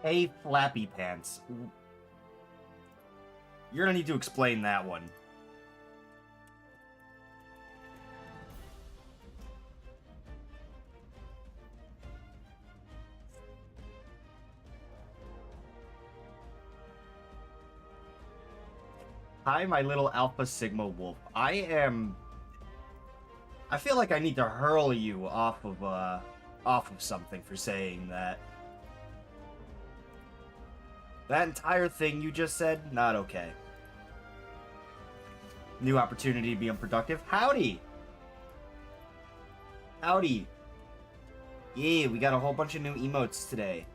Hey, Flappy Pants. You're gonna need to explain that one. Hi, my little Alpha Sigma wolf. I feel like I need to hurl you off of something for saying that. That entire thing you just said, not okay. New opportunity to be unproductive. Howdy! Howdy! Yeah, we got a whole bunch of new emotes today.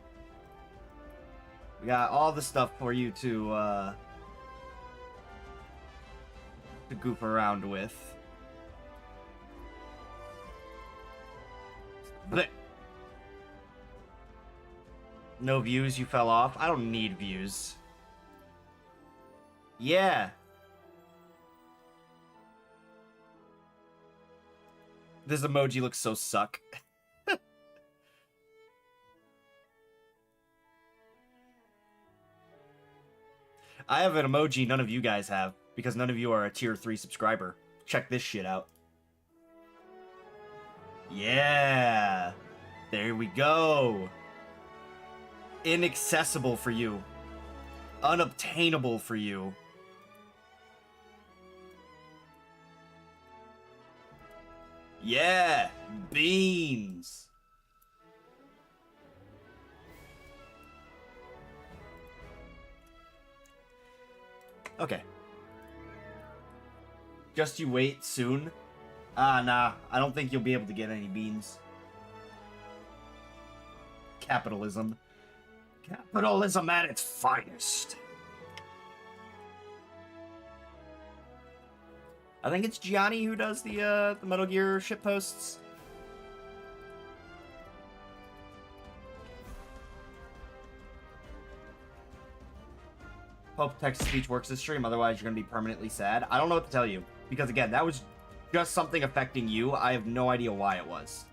We got all the stuff for you to goof around with. But no views, you fell off? I don't need views. Yeah. This emoji looks so suck. I have an emoji none of you guys have, because none of you are a tier 3 subscriber. Check this shit out. Yeah! There we go! Inaccessible for you. Unobtainable for you. Yeah! Beans! Okay. Just you wait soon. Nah. I don't think you'll be able to get any beans. Capitalism. Capitalism at its finest. I think it's Gianni who does the Metal Gear shitposts. Hope text-to-speech works this stream, otherwise you're going to be permanently sad. I don't know what to tell you, because again, that was just something affecting you. I have no idea why it was.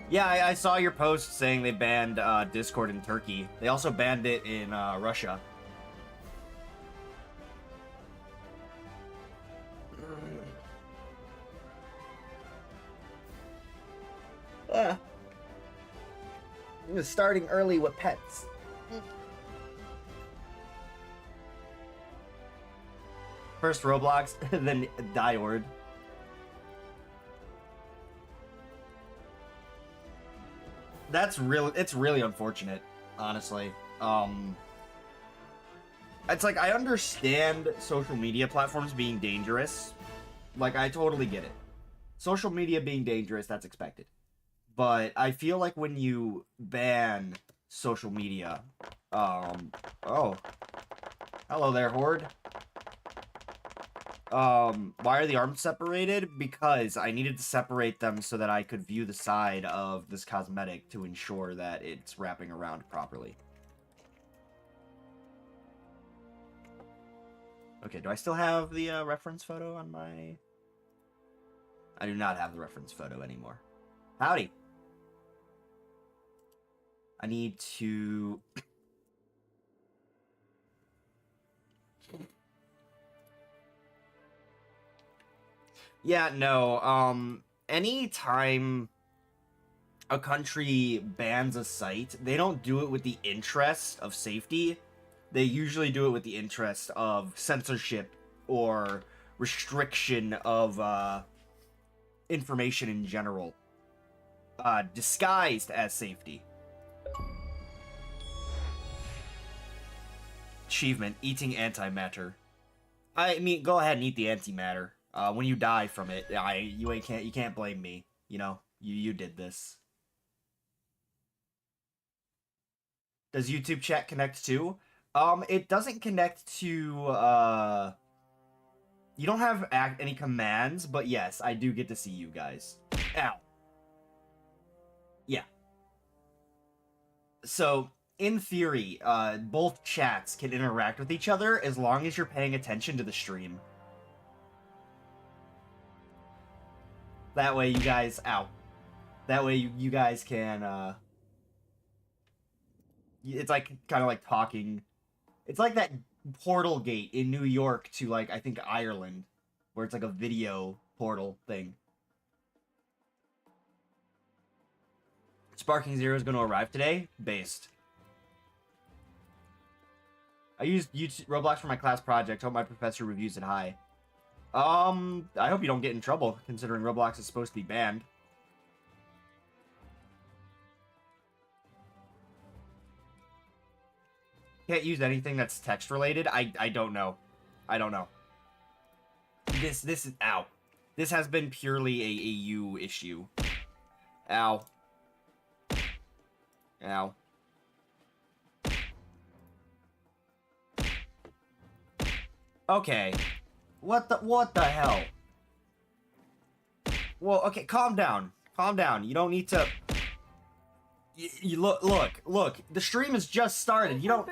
Yeah, I saw your post saying they banned Discord in Turkey. They also banned it in Russia. Starting early with pets. First Roblox, then Diord. It's really unfortunate, honestly. It's like, I understand social media platforms being dangerous. Like, I totally get it. Social media being dangerous, that's expected. But I feel like when you ban social media, oh. Hello there, Horde. Why are the arms separated? Because I needed to separate them so that I could view the side of this cosmetic to ensure that it's wrapping around properly. Okay, do I still have the reference photo on my... I do not have the reference photo anymore. Howdy! I need to... Yeah, no, anytime a country bans a site, they don't do it with the interest of safety. They usually do it with the interest of censorship or restriction of, information in general. Disguised as safety. Achievement, eating antimatter. I mean, go ahead and eat the antimatter. When you die from it, you can't blame me. You know, you did this. Does YouTube chat connect too? It doesn't connect to, you don't have any commands, but yes, I do get to see you guys. Ow. Yeah. So, in theory, both chats can interact with each other as long as you're paying attention to the stream. That way you guys, ow. That way you guys can, it's like, kind of like talking. It's like that portal gate in New York to, like, I think Ireland, where it's like a video portal thing. Sparking Zero is going to arrive today? Based. I used Roblox for my class project. Hope my professor reviews it high. I hope you don't get in trouble, considering Roblox is supposed to be banned. Can't use anything that's text related? I don't know. I don't know. This is, ow. This has been purely a you issue. Ow. Ow. Okay. What the hell? Well, okay, calm down. Calm down. You don't need to... You look. The stream has just started. You don't...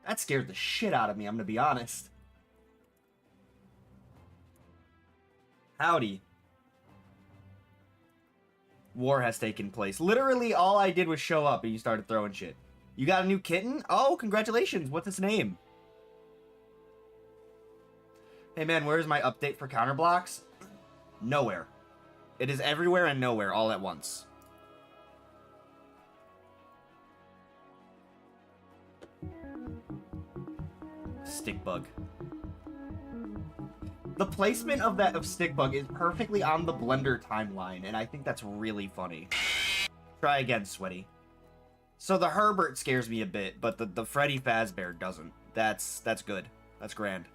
That scared the shit out of me, I'm gonna be honest. Howdy. War has taken place. Literally, all I did was show up and you started throwing shit. You got a new kitten? Oh, congratulations. What's its name? Hey man, where's my update for counterblocks? Nowhere. It is everywhere and nowhere all at once. Stickbug. The placement of Stickbug is perfectly on the Blender timeline, and I think that's really funny. Try again, Sweaty. So the Herbert scares me a bit, but the Freddy Fazbear doesn't. That's good. That's grand.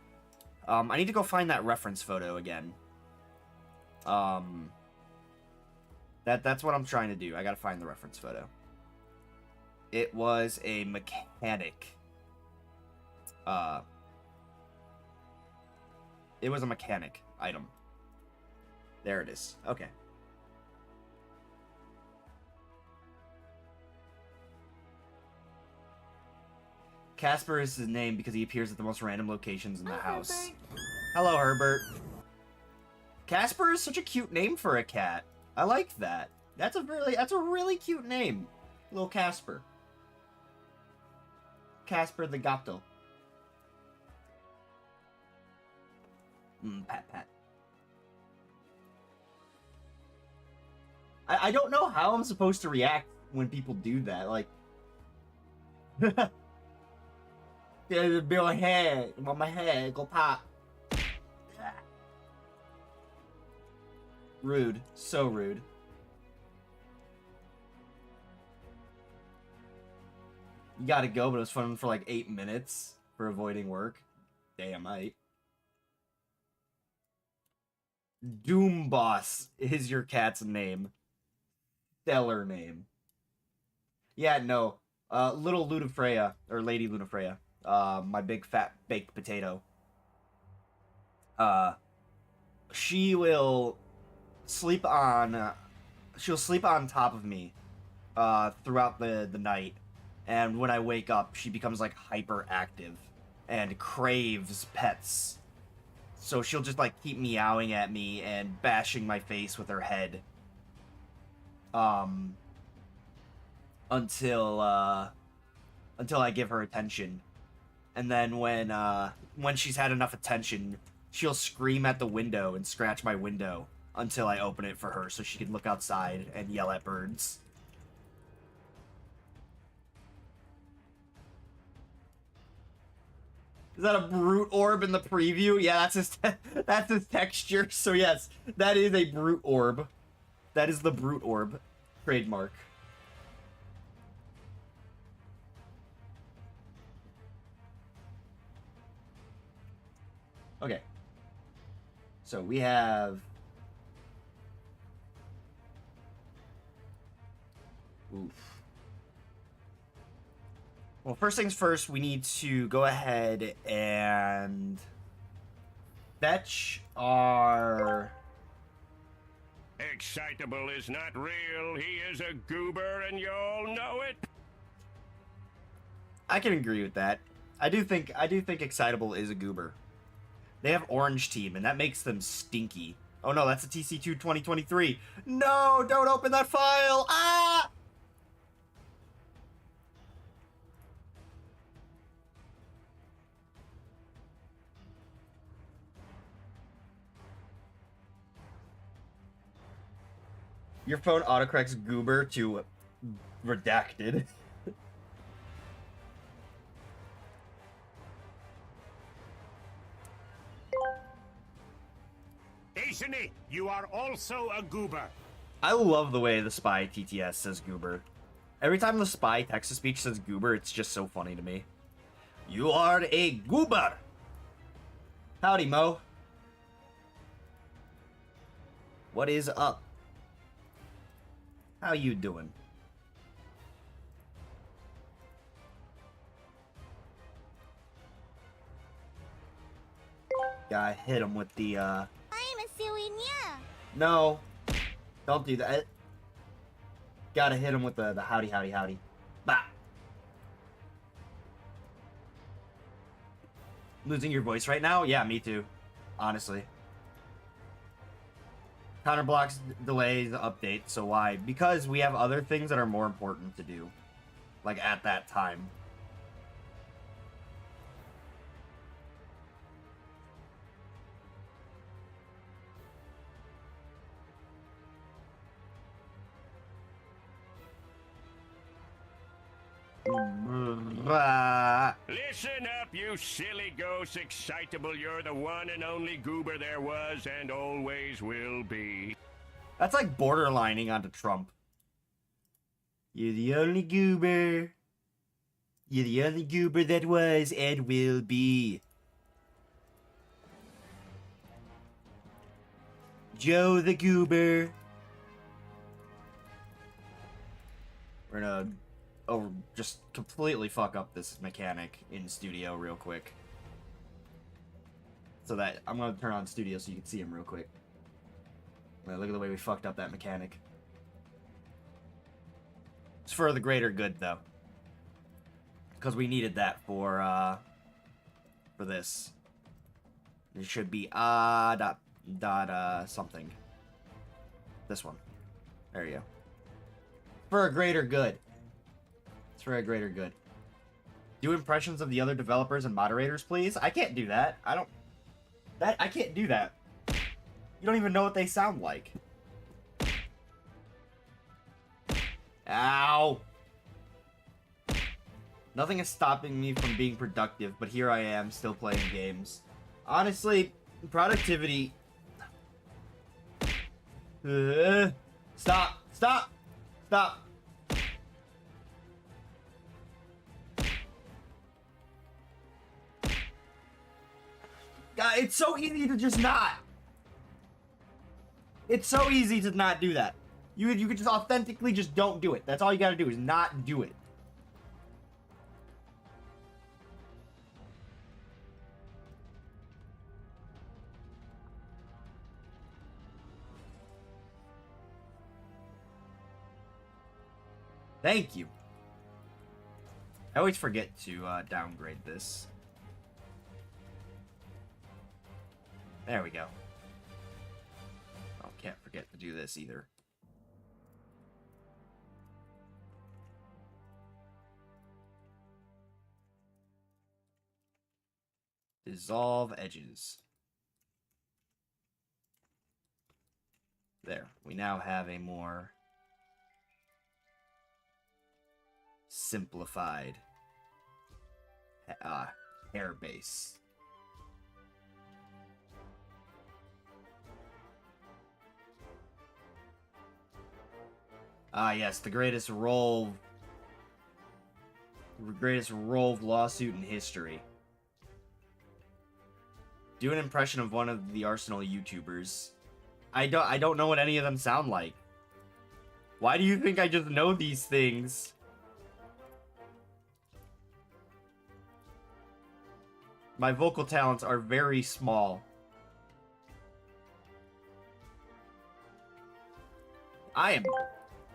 I need to go find that reference photo again. That's what I'm trying to do. I gotta find the reference photo. It was a mechanic. It was a mechanic item. There it is. Okay. Casper is his name because he appears at the most random locations in the house. Hello, Herbert. Casper is such a cute name for a cat. I like that. That's a really cute name. Little Casper. Casper the Gato. Pat. I don't know how I'm supposed to react when people do that. Like, there's Bill head on my head, go pop. Rude, so rude. You gotta go, but it was fun for like 8 minutes for avoiding work. Damn, mate. Doom Boss is your cat's name. Stellar name. Yeah, no. Little Lunafreya, or Lady Lunafreya. My big fat baked potato. She will sleep on... she'll sleep on top of me throughout the night. And when I wake up, she becomes like hyperactive and craves pets. So she'll just like keep meowing at me and bashing my face with her head. Until I give her attention. And then when she's had enough attention, she'll scream at the window and scratch my window until I open it for her so she can look outside and yell at birds. Is that a brute orb in the preview? Yeah, that's his texture. So yes, that is a brute orb. That is the brute orb trademark. Okay. So we have... Oof. Well, first things first, we need to go ahead and fetch our... Excitable is not real. He is a goober, and you all know it. I can agree with that. I do think Excitable is a goober. They have Orange Team, and that makes them stinky. Oh no, that's a TC2 2023. No, don't open that file. Ah! Your phone autocorrects goober to redacted. Ishini, you are also a goober. I love the way the spy TTS says goober. Every time the spy text-to-speech says goober, it's just so funny to me. You are a goober! Howdy, Mo. What is up? How you doing? Gotta hit him with the, I'm a souvenir. No. Don't do that. Gotta hit him with the howdy, howdy, howdy. Bah! Losing your voice right now? Yeah, me too. Honestly. Counterblocks delays update, so why? Because we have other things that are more important to do. Like, at that time. Listen up, you silly ghost excitable. You're the one and only goober there was and always will be. That's like borderlining onto Trump. You're the only goober. You're the only goober that was and will be. Joe the goober. We're gonna just completely fuck up this mechanic in studio real quick. So that I'm gonna turn on studio so you can see him real quick. Well, look at the way we fucked up that mechanic. It's for the greater good though. Because we needed that for this. It should be something. This one. There you go. For a greater good. It's for a greater good. Do impressions of the other developers and moderators, please. I can't do that. I can't do that. You don't even know what they sound like. Ow! Nothing is stopping me from being productive, but here I am, still playing games. Honestly, productivity... Stop! Stop! Stop! God, it's so easy to just not. It's so easy to not do that. You could just authentically just don't do it. That's all you gotta do is not do it. Thank you. I always forget to downgrade this. There we go. Oh, can't forget to do this either. Dissolve edges. There. We now have a more simplified hair base. Ah, yes, the greatest role lawsuit in history. Do an impression of one of the Arsenal YouTubers. I don't know what any of them sound like. Why do you think I just know these things? My vocal talents are very small. I am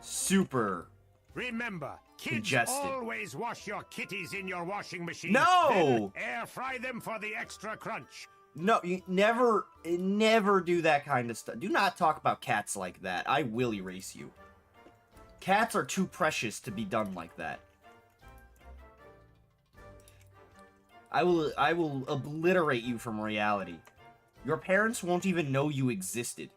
super Remember, kids congested. always wash your kitties in your washing machine. No! Then air fry them for the extra crunch. No, you never do that kind of stuff. Do not talk about cats like that. I will erase you. Cats are too precious to be done like that. I will obliterate you from reality. Your parents won't even know you existed.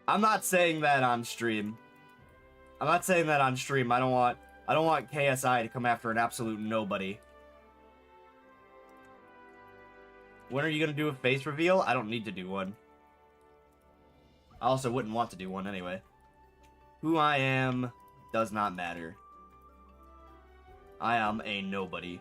I'm not saying that on stream. I'm not saying that on stream. I don't want KSI to come after an absolute nobody. When are you gonna do a face reveal? I don't need to do one. I also wouldn't want to do one anyway. Who I am does not matter. I am a nobody.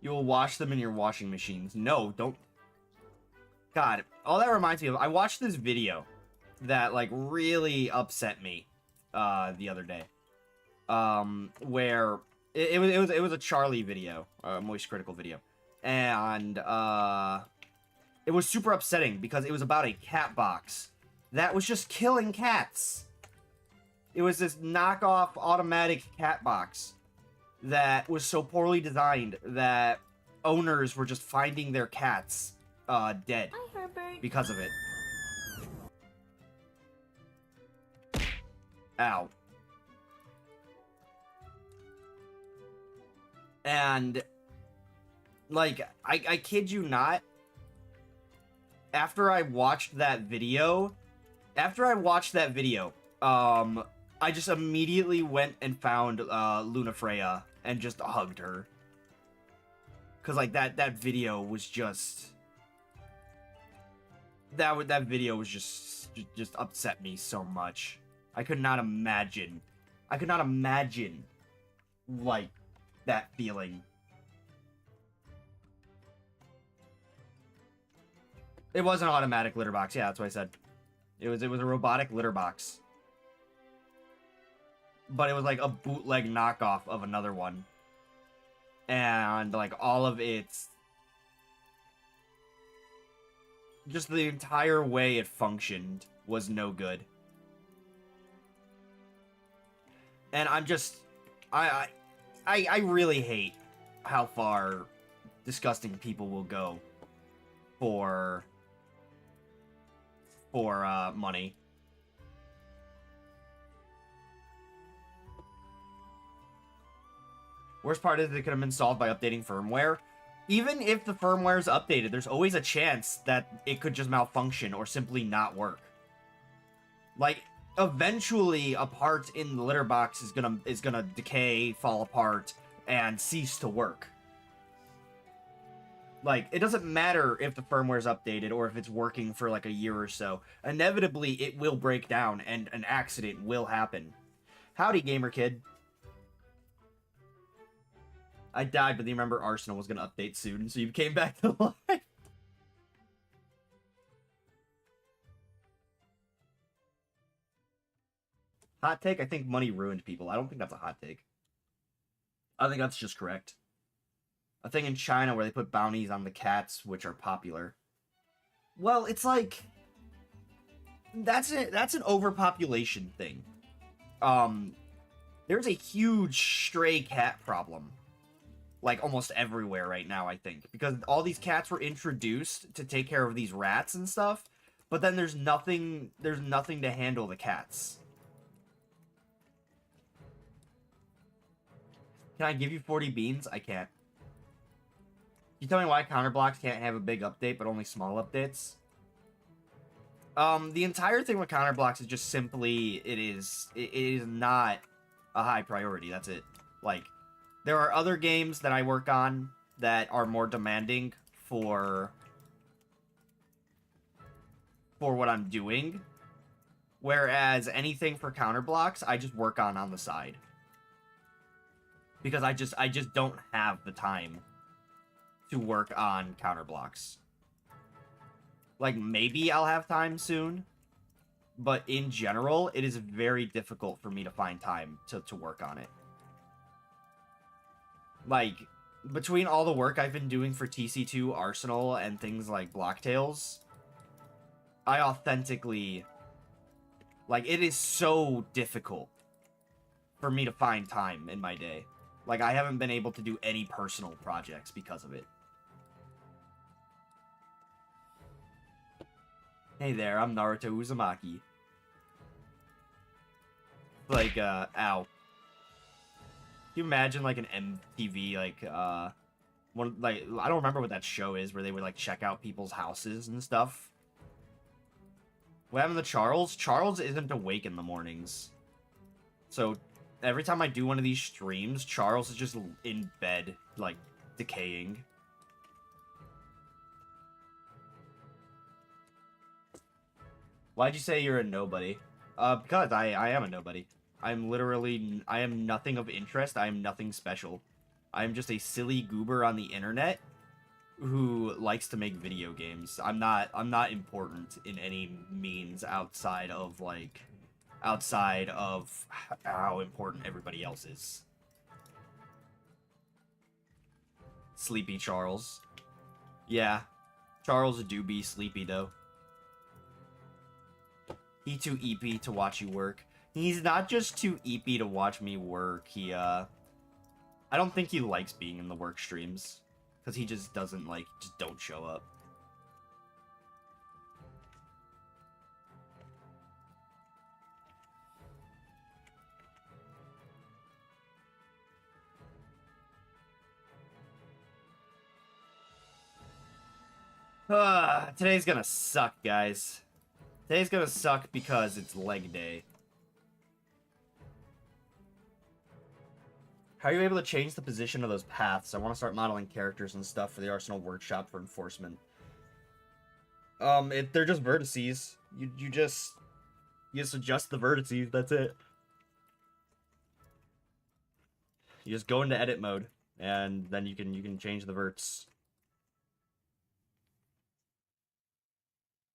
You will wash them in your washing machines. No, don't. God, all that reminds me of, I watched this video that, like, really upset me, the other day. Where, it was a Charlie video, a Moist Critical video. And, it was super upsetting because it was about a cat box that was just killing cats. It was this knockoff automatic cat box that was so poorly designed that owners were just finding their cats dead because of it. Ow. And, like, I kid you not, after I watched that video, I just immediately went and found Luna Freya and just hugged her. Cause like that video was just that video was just upset me so much. I could not imagine like that feeling. It was an automatic litter box. Yeah, that's what I said. It was a robotic litter box. But it was like a bootleg knockoff of another one. And like all of its, just the entire way it functioned was no good. And I'm just, I really hate how far disgusting people will go for money. Worst part is it could have been solved by updating firmware. Even if the firmware is updated, there's always a chance that it could just malfunction or simply not work. Like, eventually a part in the litter box is gonna decay, fall apart, and cease to work. Like, it doesn't matter if the firmware is updated or if it's working for like a year or so. Inevitably, it will break down and an accident will happen. Howdy, gamer kid. I died, but you remember Arsenal was going to update soon, so you came back to life. Hot take? I think money ruined people. I don't think that's a hot take. I think that's just correct. A thing in China where they put bounties on the cats, which are popular. Well, it's like, that's an overpopulation thing. There's a huge stray cat problem. Like, almost everywhere right now, I think. Because all these cats were introduced to take care of these rats and stuff, but then there's nothing to handle the cats. Can I give you 40 beans? I can't. Can you tell me why Counterblocks can't have a big update, but only small updates? The entire thing with Counterblocks is just simply, it is not a high priority, that's it. Like, there are other games that I work on that are more demanding for what I'm doing. Whereas anything for Counterblocks, I just work on the side. because I just don't have the time to work on counter blocks. Like, maybe I'll have time soon, but in general, it is very difficult for me to find time to work on it. Like, between all the work I've been doing for TC2 Arsenal and things like Blocktails, I authentically... Like, it is so difficult for me to find time in my day. Like, I haven't been able to do any personal projects because of it. Hey there, I'm Naruto Uzumaki. Like, ow. Can you imagine, like, an MTV, like, I don't remember what that show is, where they would, like, check out people's houses and stuff. What happened to Charles? Charles isn't awake in the mornings. So, every time I do one of these streams, Charles is just in bed, like, decaying. Why'd you say you're a nobody? Because I am a nobody. I am nothing of interest. I am nothing special. I am just a silly goober on the internet who likes to make video games. I'm not important in any means outside of how important everybody else is. Sleepy Charles. Yeah. Charles do be sleepy though. He too EP to watch you work. He's not just too EP to watch me work. I don't think he likes being in the work streams. Because he just doesn't, like, just don't show up. Today's gonna suck, guys. Today's gonna suck because it's leg day. How are you able to change the position of those paths? I want to start modeling characters and stuff for the Arsenal workshop for enforcement. They're just vertices. You just adjust the vertices. That's it. You just go into edit mode, and then you can change the verts.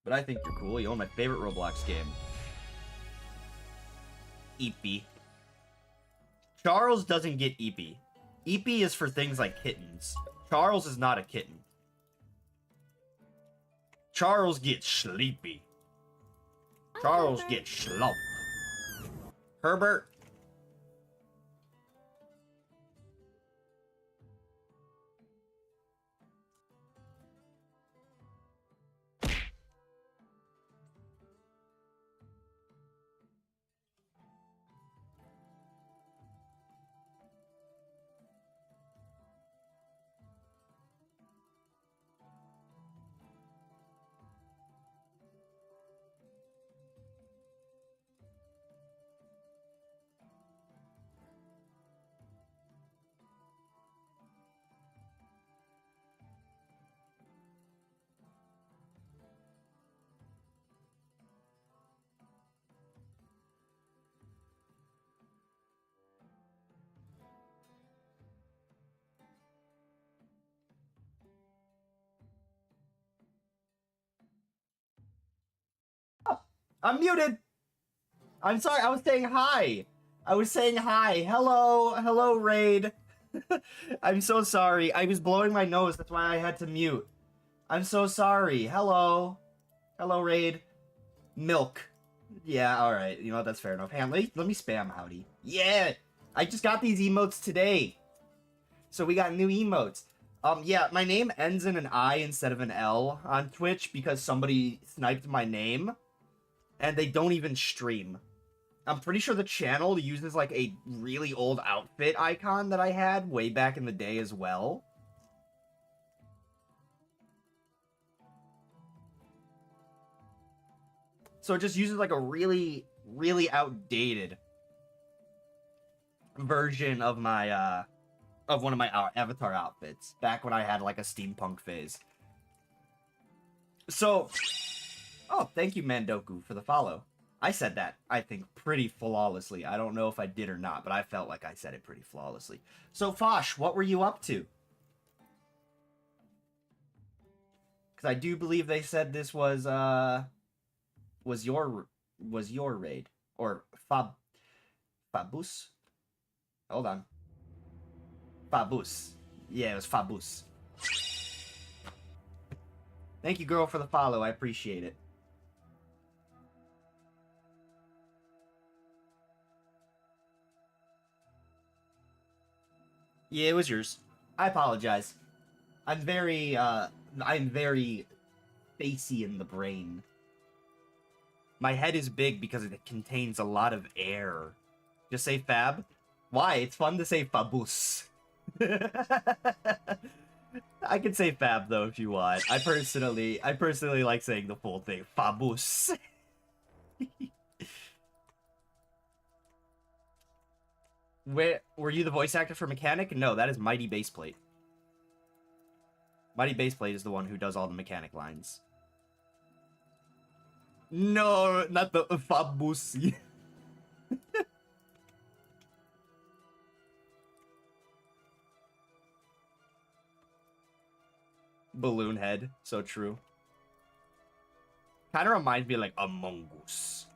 But I think you're cool. You own my favorite Roblox game. EP. Charles doesn't get EP. EP is for things like kittens. Charles is not a kitten. Charles gets sleepy. Charles gets slump. Herbert. I'm muted. I'm sorry. I was saying hi. I was saying hi. Hello. Hello, Raid. I'm so sorry. I was blowing my nose. That's why I had to mute. I'm so sorry. Hello. Hello, Raid. Milk. Yeah, alright. You know what? That's fair enough. Hang on. Let me spam howdy. Yeah. I just got these emotes today. So we got new emotes. Yeah, my name ends in an I instead of an L on Twitch because somebody sniped my name. And they don't even stream. I'm pretty sure the channel uses, like, a really old outfit icon that I had way back in the day as well. So it just uses, like, a really, really outdated version of my, of one of my avatar outfits. Back when I had, like, a steampunk phase. So... Oh, thank you, Mandoku, for the follow. I said that, I think, pretty flawlessly. I don't know if I did or not, but I felt like I said it pretty flawlessly. So, Fosh, what were you up to? Because I do believe they said this was your raid. Or Fabus? Hold on. Fabus. Yeah, it was Fabus. Thank you, girl, for the follow. I appreciate it. Yeah, it was yours. I apologize. I'm very facey in the brain. My head is big because it contains a lot of air. Just say fab. Why? It's fun to say fabus. I can say fab though if you want. I personally like saying the full thing. Fabus. Where were you the voice actor for Mechanic? No, that is Mighty Baseplate. Mighty Baseplate is the one who does all the mechanic lines. No, not the Fabusi. Balloon head, so true. Kind of reminds me of like Among Us.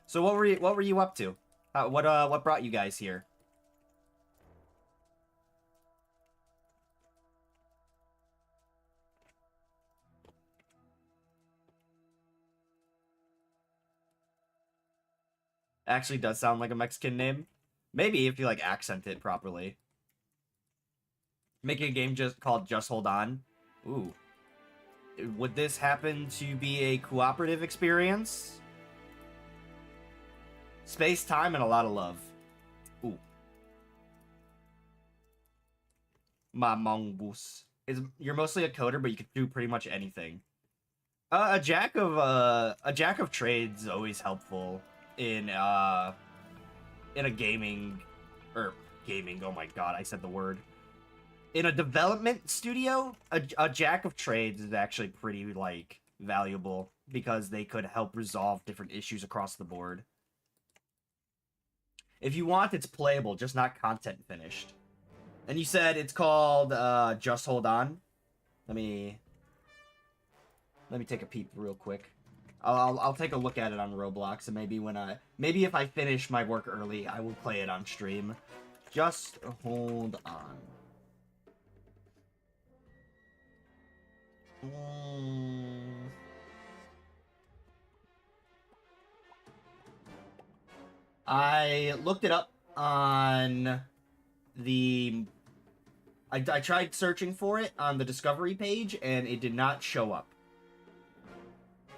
So what were you up to? What brought you guys here? Actually does sound like a Mexican name. Maybe if you like accent it properly. Making a game called Just Hold On. Ooh. Would this happen to be a cooperative experience? Space, time, and a lot of love. Ooh. My mongoose. You're mostly a coder, but you can do pretty much anything. A jack of trades is always helpful in a gaming, oh my god, I said the word. In a development studio, a jack of trades is actually pretty, like, valuable because they could help resolve different issues across the board. If you want, it's playable, just not content finished. And you said it's called, Just Hold On? Let me take a peep real quick. I'll take a look at it on Roblox, and maybe if I finish my work early, I will play it on stream. Just hold on. I looked it up on the... I tried searching for it on the Discovery page, and it did not show up.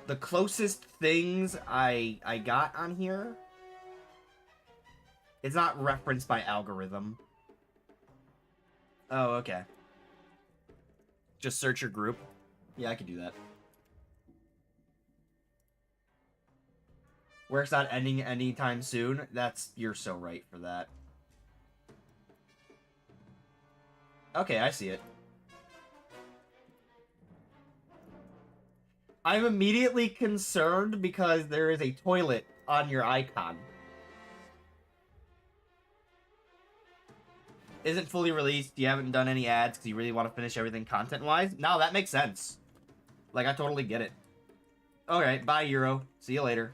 The closest things I got on here... It's not referenced by algorithm. Oh, okay. Just search your group. Yeah, I can do that. Where it's not ending anytime soon. You're so right for that. Okay, I see it. I'm immediately concerned because there is a toilet on your icon. Isn't fully released, you haven't done any ads because you really want to finish everything content-wise? No, that makes sense. Like, I totally get it. Alright, bye, Euro. See you later.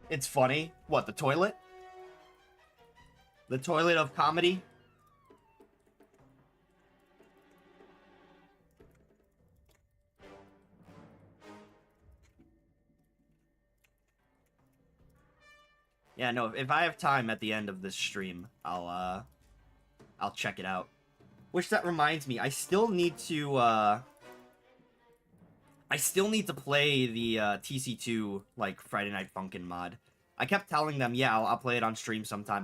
It's funny. What, the toilet? The toilet of comedy? Yeah, no, if I have time at the end of this stream, I'll check it out. Which, that reminds me, I still need to play the TC2, like, Friday Night Funkin' mod. I kept telling them, yeah, I'll play it on stream sometime,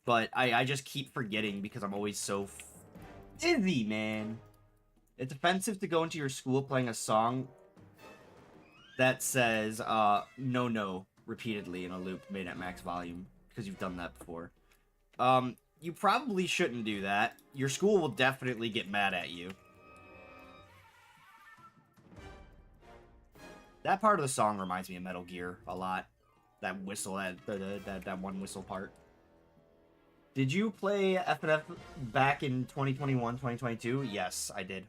but I just keep forgetting because I'm always so busy, man. It's offensive to go into your school playing a song that says, no, no, repeatedly in a loop made at max volume, because you've done that before. You probably shouldn't do that. Your school will definitely get mad at you. That part of the song reminds me of Metal Gear a lot. That whistle, that one whistle part. Did you play FNF back in 2021, 2022? Yes, I did.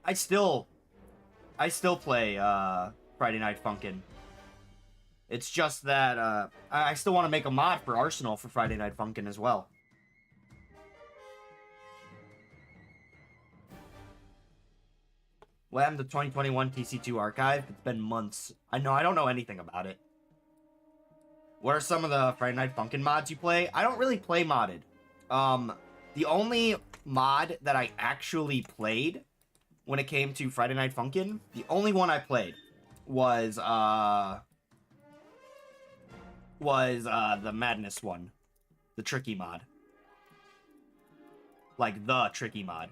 I still play Friday Night Funkin'. It's just that I still want to make a mod for Arsenal for Friday Night Funkin' as well. What happened to 2021 TC2 archive? It's been months. I don't know anything about it. What are some of the Friday Night Funkin' mods you play? I don't really play modded. The only mod that I actually played when it came to Friday Night Funkin', the only one I played was the Madness one. The Tricky mod. Like, the Tricky mod.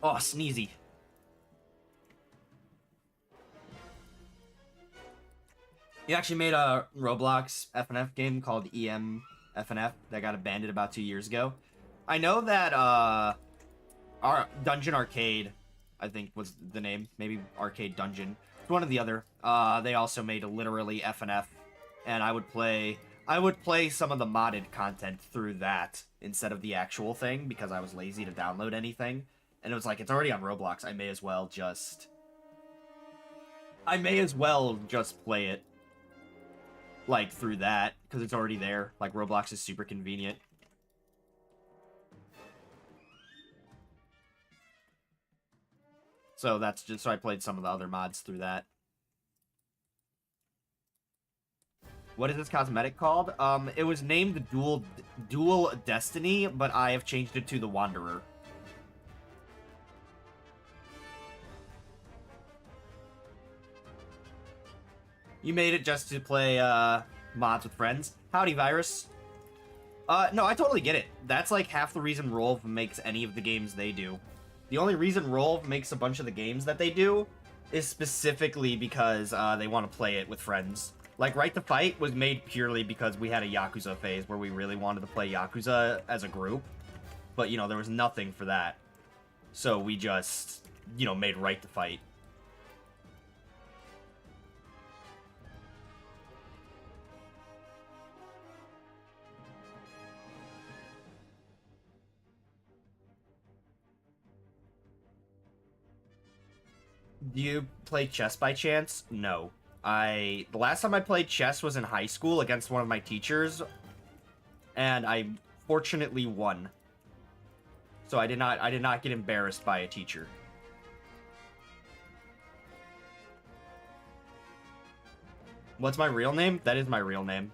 Oh, sneezy. You actually made a Roblox FNF game called EM FNF that got abandoned about 2 years ago. I know that our Dungeon Arcade, I think was the name, maybe Arcade Dungeon. It's one or the other. They also made a literally FNF, and I would play some of the modded content through that instead of the actual thing because I was lazy to download anything. And it was like, it's already on Roblox. I may as well just play it like through that because it's already there. Like, Roblox is super convenient. So that's just, so I played some of the other mods through that. What is this cosmetic called? It was named the Dual Destiny, but I have changed it to the Wanderer. You made it just to play mods with friends. Howdy, Virus. No, I totally get it. That's like half the reason Rolv makes any of the games they do. The only reason Rolv makes a bunch of the games that they do is specifically because they want to play it with friends. Like, Right to Fight was made purely because we had a Yakuza phase where we really wanted to play Yakuza as a group. But, you know, there was nothing for that. So we just, you know, made Right to Fight. Do you play chess by chance? No. The last time I played chess was in high school against one of my teachers, and I fortunately won. So I did not get embarrassed by a teacher. What's my real name? That is my real name.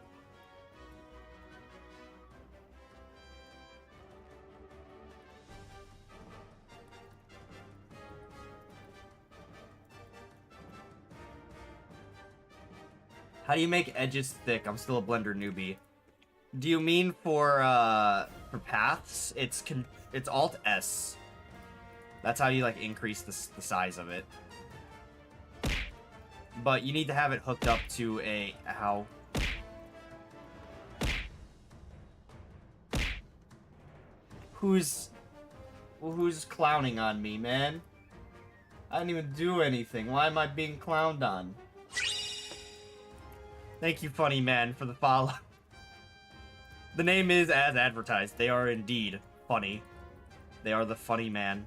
How do you make edges thick? I'm still a Blender newbie. Do you mean for paths? It's Alt S. That's how you like increase the size of it. But you need to have it hooked up to a ow. Who's clowning on me, man? I didn't even do anything. Why am I being clowned on? Thank you, funny man, for the follow. The name is as advertised. They are indeed funny. They are the funny man.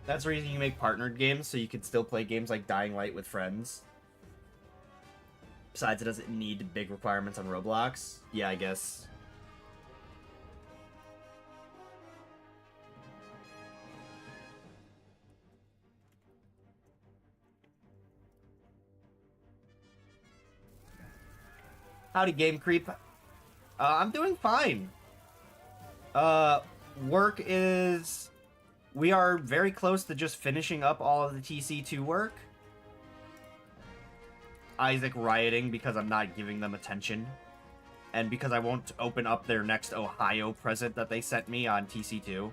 That's the reason you make partnered games, so you can still play games like Dying Light with friends. Besides, it doesn't need big requirements on Roblox. Yeah, I guess. Howdy, Game Creep. I'm doing fine. Work is... We are very close to just finishing up all of the TC2 work. Isaac rioting because I'm not giving them attention. And because I won't open up their next Ohio present that they sent me on TC2.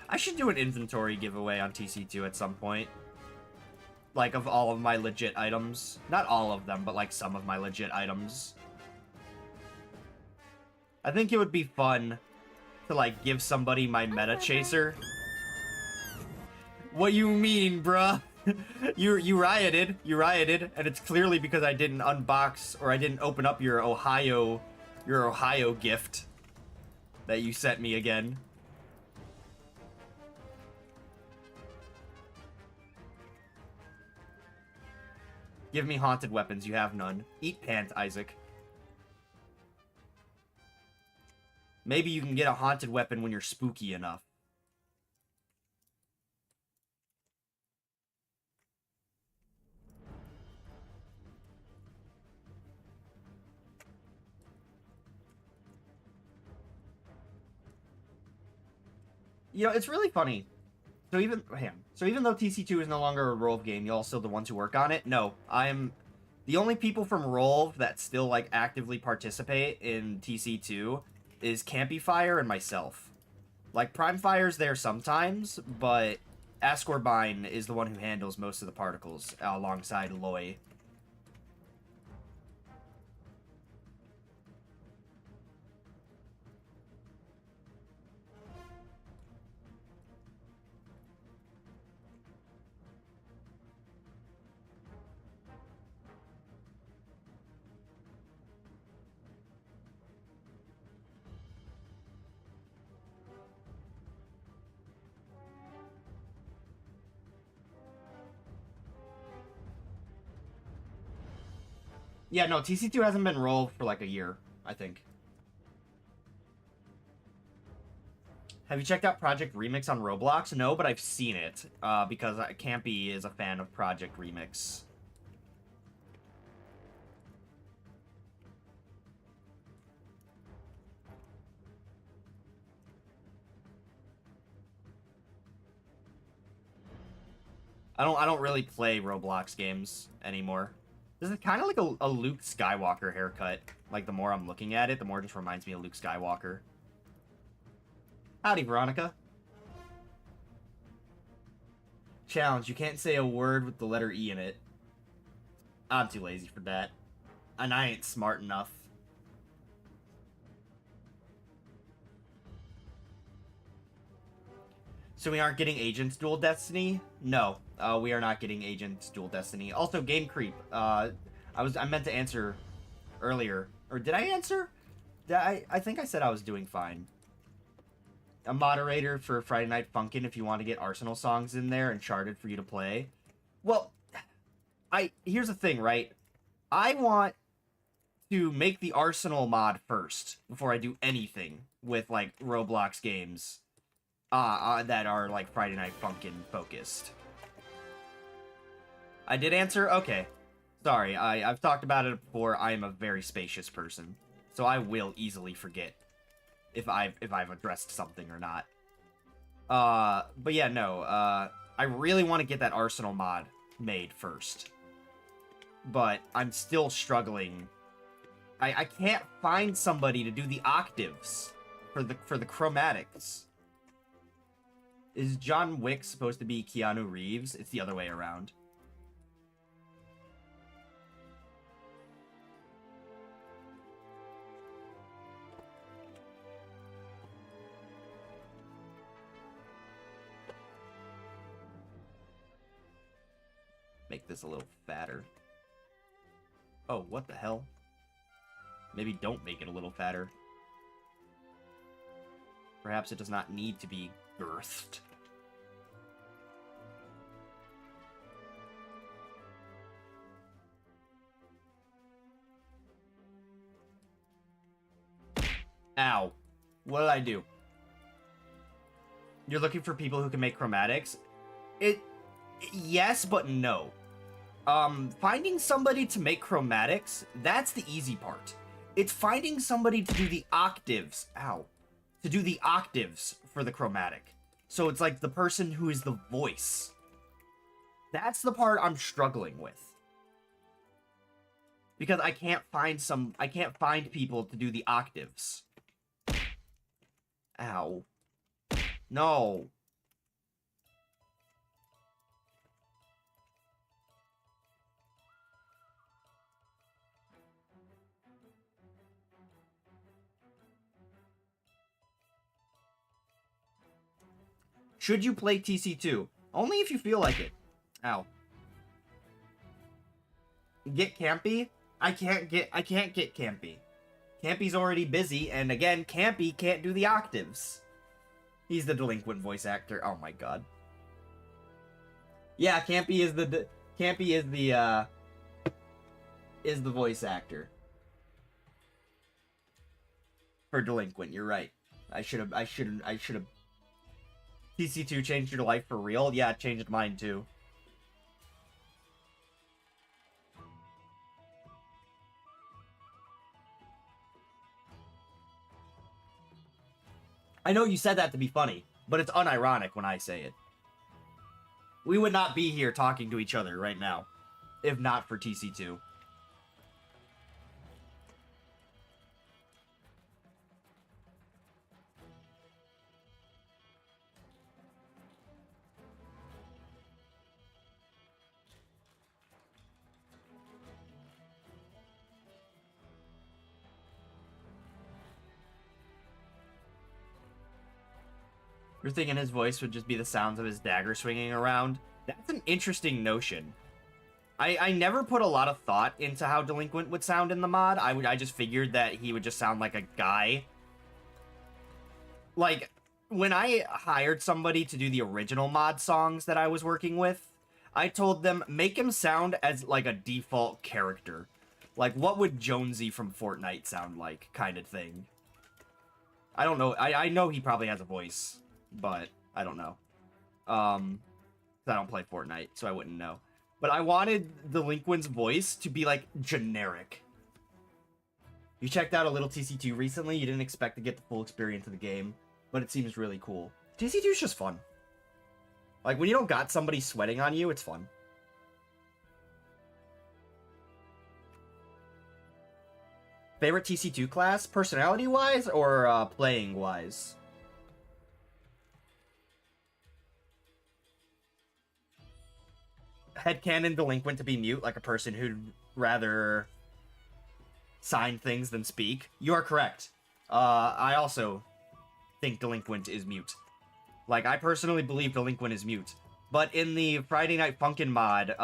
I should do an inventory giveaway on TC2 at some point. Like, of all of my legit items. Not all of them, but like some of my legit items. I think it would be fun to like give somebody my meta chaser. What you mean, bruh? You rioted, and it's clearly because I didn't unbox or I didn't open up your Ohio gift that you sent me again. Give me haunted weapons, you have none. Eat pant, Isaac. Maybe you can get a haunted weapon when you're spooky enough. You know, it's really funny. So even though TC2 is no longer a Rolv game, y'all still the ones who work on it? No, I'm the only people from Rolv that still like actively participate in TC2 is Campyfire and myself. Like Primefire's there sometimes, but Ascorbine is the one who handles most of the particles alongside Loy. Yeah, no, TC2 hasn't been rolled for like a year, I think. Have you checked out Project Remix on Roblox? No, but I've seen it, because Campy is a fan of Project Remix. I don't really play Roblox games anymore. This is kind of like a Luke Skywalker haircut. Like, the more I'm looking at it, the more it just reminds me of Luke Skywalker. Howdy, Veronica. Challenge, you can't say a word with the letter E in it. I'm too lazy for that. And I ain't smart enough. So we aren't getting Agents Dual Destiny? No, we are not getting Agents Dual Destiny. Also, Game Creep. I meant to answer earlier. Or did I answer? I think I said I was doing fine. A moderator for Friday Night Funkin' if you want to get Arsenal songs in there and Uncharted for you to play. Well, here's the thing, right? I want to make the Arsenal mod first before I do anything with, like, Roblox games that are, like, Friday Night Funkin' focused. I did answer? Okay. Sorry, I've talked about it before. I am a very spacious person, so I will easily forget if I've addressed something or not. But yeah, no, I really want to get that Arsenal mod made first. But I'm still struggling. I can't find somebody to do the octaves for the chromatics. Is John Wick supposed to be Keanu Reeves? It's the other way around. Make this a little fatter. Oh, what the hell? Maybe don't make it a little fatter. Perhaps it does not need to be girthed. Ow. What did I do? You're looking for people who can make chromatics? Yes, but no. Finding somebody to make chromatics, that's the easy part. It's finding somebody to do the octaves. Ow. To do the octaves for the chromatic. So it's like the person who is the voice. That's the part I'm struggling with. Because I can't find people to do the octaves. Ow. No. Should you play TC2? Only if you feel like it. Ow. Get Campy? I can't get Campy. Campy's already busy, and again, Campy can't do the octaves. He's the delinquent voice actor. Oh my god. Yeah, Campy is the voice actor for delinquent. You're right. I should have. TC2 changed your life for real? Yeah, it changed mine too. I know you said that to be funny, but it's unironic when I say it. We would not be here talking to each other right now, if not for TC2. You're thinking his voice would just be the sounds of his dagger swinging around? That's an interesting notion. I never put a lot of thought into how Delinquent would sound in the mod. I just figured that he would just sound like a guy. Like, when I hired somebody to do the original mod songs that I was working with, I told them, make him sound as, like, a default character. Like, what would Jonesy from Fortnite sound like, kind of thing. I don't know. I know he probably has a voice, but I don't know. I don't play Fortnite, so I wouldn't know. But I wanted Delinquent's voice to be, like, generic. You checked out a little TC2 recently. You didn't expect to get the full experience of the game, but it seems really cool. TC2 is just fun. Like, when you don't got somebody sweating on you, it's fun. Favorite TC2 class? Personality-wise or playing-wise? Headcanon Delinquent to be mute, like a person who'd rather sign things than speak. You are correct. I also think Delinquent is mute. Like, I personally believe Delinquent is mute. But in the Friday Night Funkin' mod,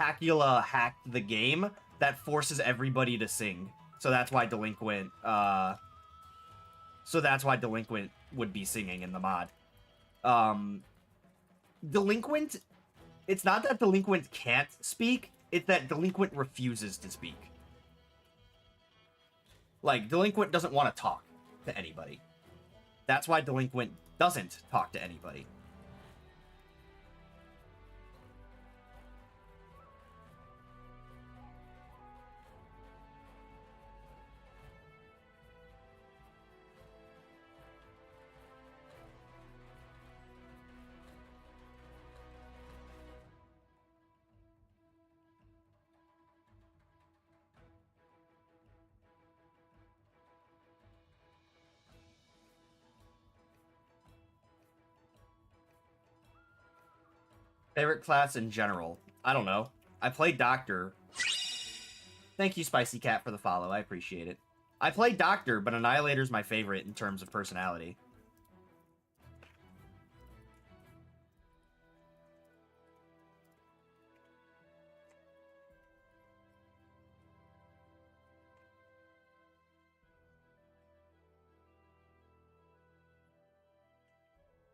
Hackula hacked the game that forces everybody to sing. So that's why Delinquent, would be singing in the mod. Delinquent, it's not that Delinquent can't speak, it's that Delinquent refuses to speak. Like, Delinquent doesn't want to talk to anybody. That's why Delinquent doesn't talk to anybody. Favorite class in general? I don't know. I play Doctor. Thank you, Spicy Cat, for the follow. I appreciate it. I play Doctor, but Annihilator's my favorite in terms of personality.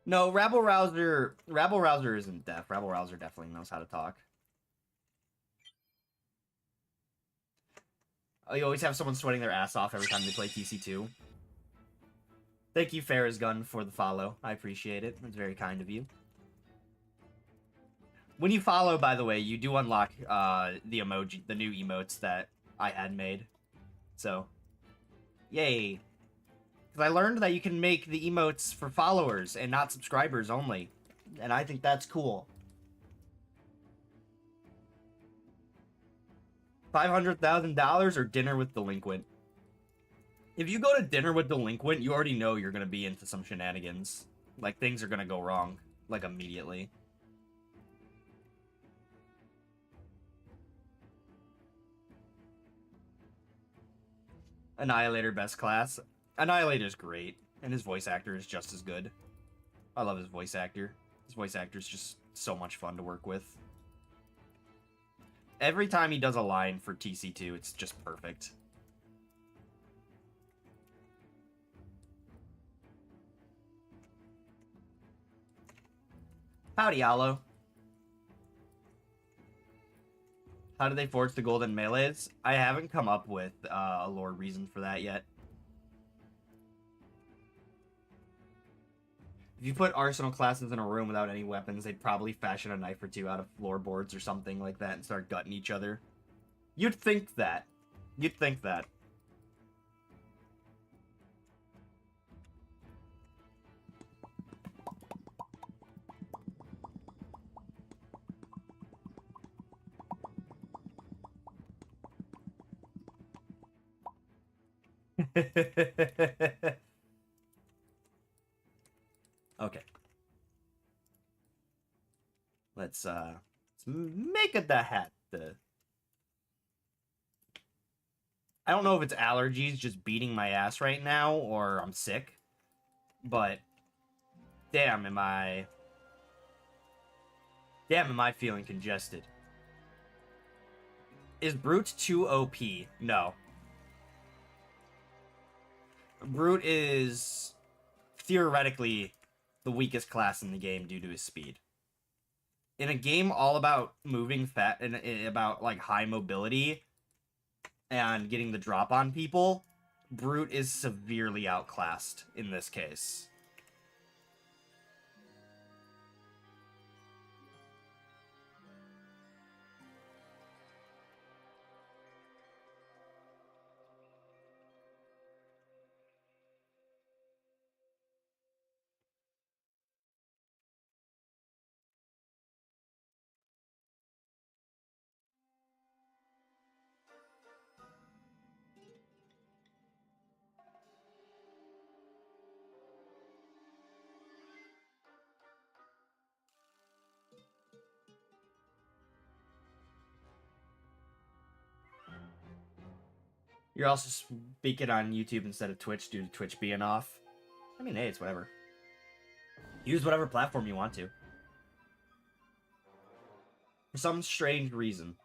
No, Rabble-Rouser isn't deaf. Rabble-Rouser definitely knows how to talk. Oh, you always have someone sweating their ass off every time they play TC2. Thank you, Farrah's Gun, for the follow. I appreciate it. It's very kind of you. When you follow, by the way, you do unlock the emoji, the new emotes that I had made. So, yay. Because I learned that you can make the emotes for followers and not subscribers only. And I think that's cool. $500,000 or dinner with Delinquent? If you go to dinner with Delinquent, you already know you're going to be into some shenanigans. Like, things are going to go wrong. Like, immediately. Annihilator best class. Annihilator's great, and his voice actor is just as good. I love his voice actor. His voice actor is just so much fun to work with. Every time he does a line for TC2, it's just perfect. Howdy, Aloe. How do they forge the golden melees? I haven't come up with a lore reason for that yet. If you put arsenal classes in a room without any weapons, they'd probably fashion a knife or two out of floorboards or something like that and start gutting each other. You'd think that. You'd think that. Okay. Let's make it the hat. I don't know if it's allergies just beating my ass right now or I'm sick, but damn am I feeling congested. Is Brute too OP? No. Brute is theoretically the weakest class in the game due to his speed. In a game all about moving fat and about like high mobility and getting the drop on people, Brute is severely outclassed in this case. You're also speaking on YouTube instead of Twitch due to Twitch being off. I mean, hey, it's whatever. Use whatever platform you want to. For some strange reason.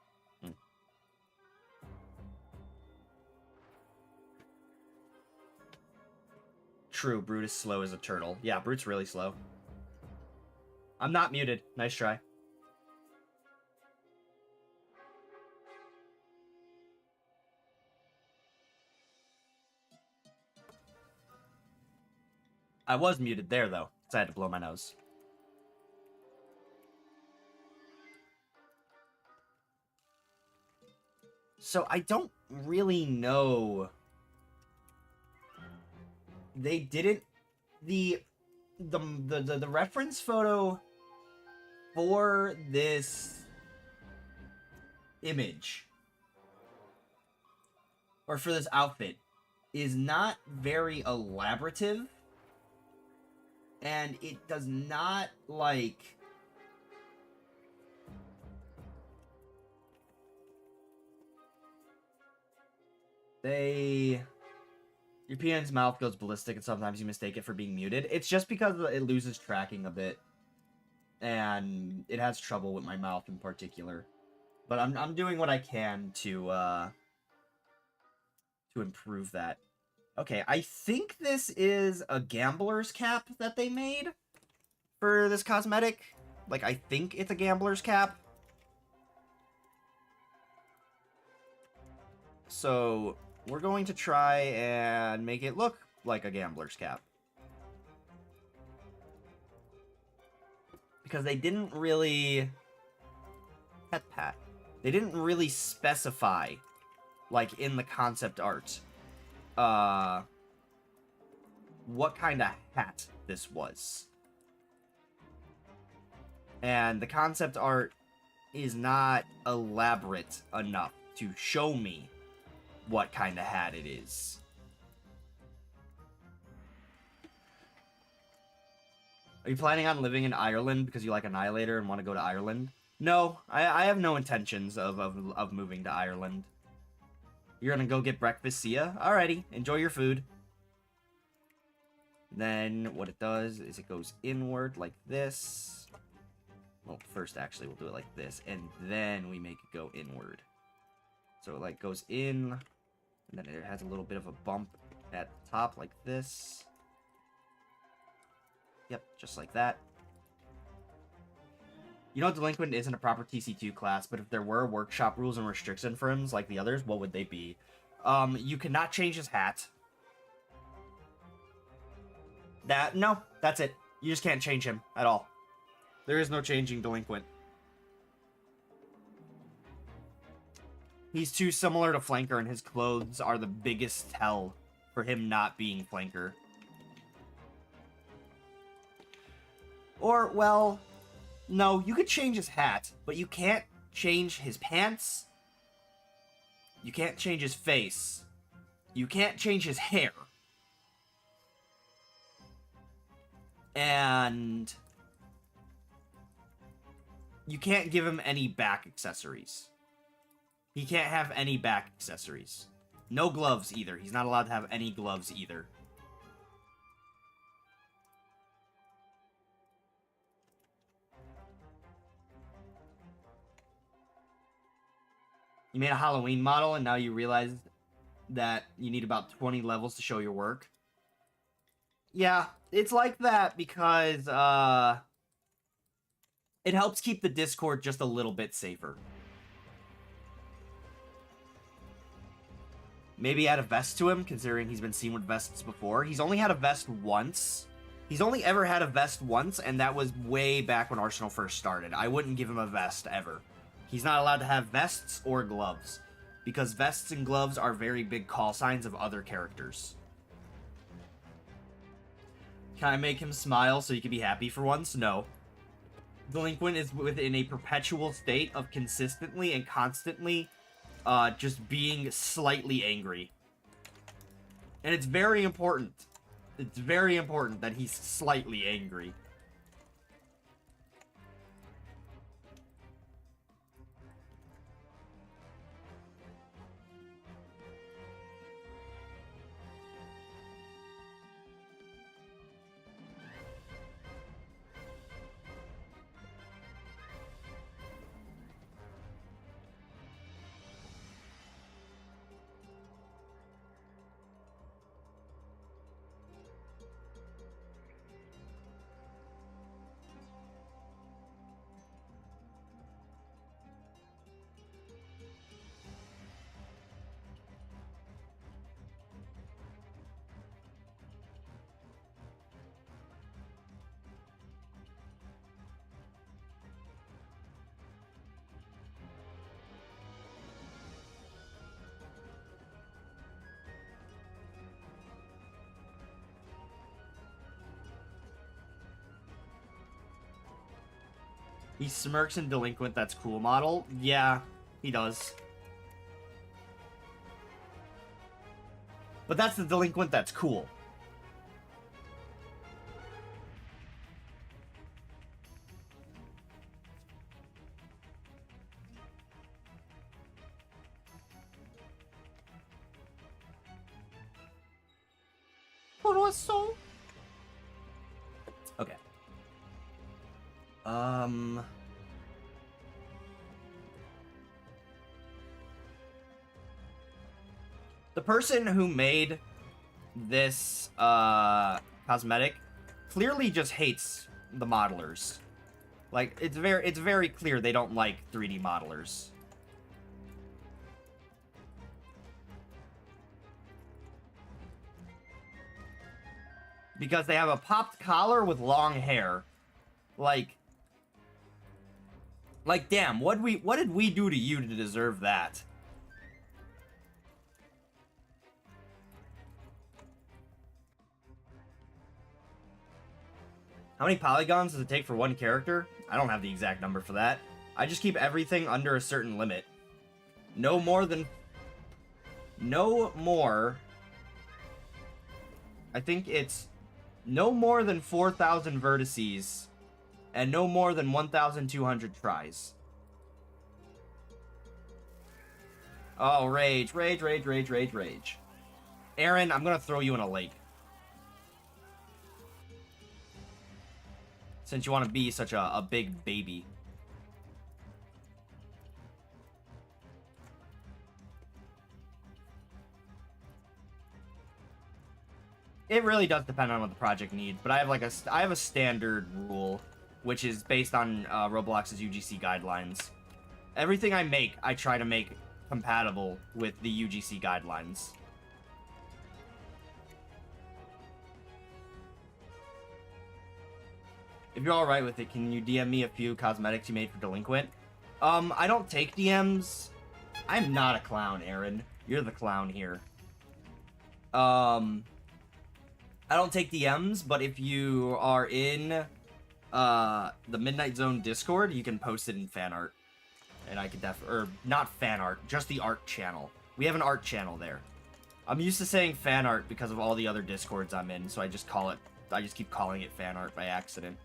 True, Brute is slow as a turtle. Yeah, Brute's really slow. I'm not muted. Nice try. I was muted there, though, because I had to blow my nose. So I don't really know. They didn't... The reference photo for this image, or for this outfit, is not very elaborative. And it does not, like... Your PN's mouth goes ballistic and sometimes you mistake it for being muted. It's just because it loses tracking a bit. And it has trouble with my mouth in particular. But I'm doing what I can to improve that. Okay, I think this is a gambler's cap that they made for this cosmetic. Like, I think it's a gambler's cap. So, we're going to try and make it look like a gambler's cap. Because they didn't really... Pet pat. They didn't really specify, like, in the concept art, what kind of hat this was. And the concept art is not elaborate enough to show me what kind of hat it is. Are you planning on living in Ireland because you like Annihilator and want to go to Ireland? No, I have no intentions of moving to Ireland. You're gonna go get breakfast, see ya? Alrighty, enjoy your food. Then what it does is it goes inward like this. Well, first actually we'll do it like this, and then we make it go inward. So it like goes in, and then it has a little bit of a bump at the top like this. Yep, just like that. You know, Delinquent isn't a proper TC2 class, but if there were workshop rules and restriction for him like the others, what would they be? You cannot change his hat. No, that's it. You just can't change him at all. There is no changing Delinquent. He's too similar to Flanker, and his clothes are the biggest tell for him not being Flanker. Or, well, no, you could change his hat, but you can't change his pants. You can't change his face. You can't change his hair. And you can't give him any back accessories. He can't have any back accessories. No gloves either. He's not allowed to have any gloves either. You made a Halloween model and now you realize that you need about 20 levels to show your work. Yeah, it's like that because, it helps keep the Discord just a little bit safer. Maybe add a vest to him, considering he's been seen with vests before. He's only had a vest once. He's only ever had a vest once, and that was way back when Arsenal first started. I wouldn't give him a vest, ever. He's not allowed to have vests or gloves, because vests and gloves are very big call signs of other characters. Can I make him smile so he can be happy for once? No. Delinquent is within a perpetual state of consistently and constantly just being slightly angry. And it's very important. It's very important that he's slightly angry. He smirks in Delinquent, that's cool model. Yeah, he does. But that's the Delinquent that's cool. Okay. The person who made this cosmetic clearly just hates the modelers. Like, it's very clear they don't like 3D modelers. Because they have a popped collar with long hair. Like, damn, what did we do to you to deserve that? How many polygons does it take for one character? I don't have the exact number for that. I just keep everything under a certain limit. No more... I think it's no more than 4,000 vertices and no more than 1,200 tries. Oh, rage. Aaron, I'm gonna throw you in a lake. Since you want to be such a big baby. It really does depend on what the project needs, but I have a standard rule, which is based on Roblox's UGC guidelines. Everything I make, I try to make compatible with the UGC guidelines. If you're alright with it, can you DM me a few cosmetics you made for Delinquent? I don't take DMs. I'm not a clown, Aaron. You're the clown here. I don't take DMs, but if you are in the Midnight Zone Discord, you can post it in fan art. And I could or not fan art, just the art channel. We have an art channel there. I'm used to saying fan art because of all the other Discords I'm in, so I just keep calling it fan art by accident.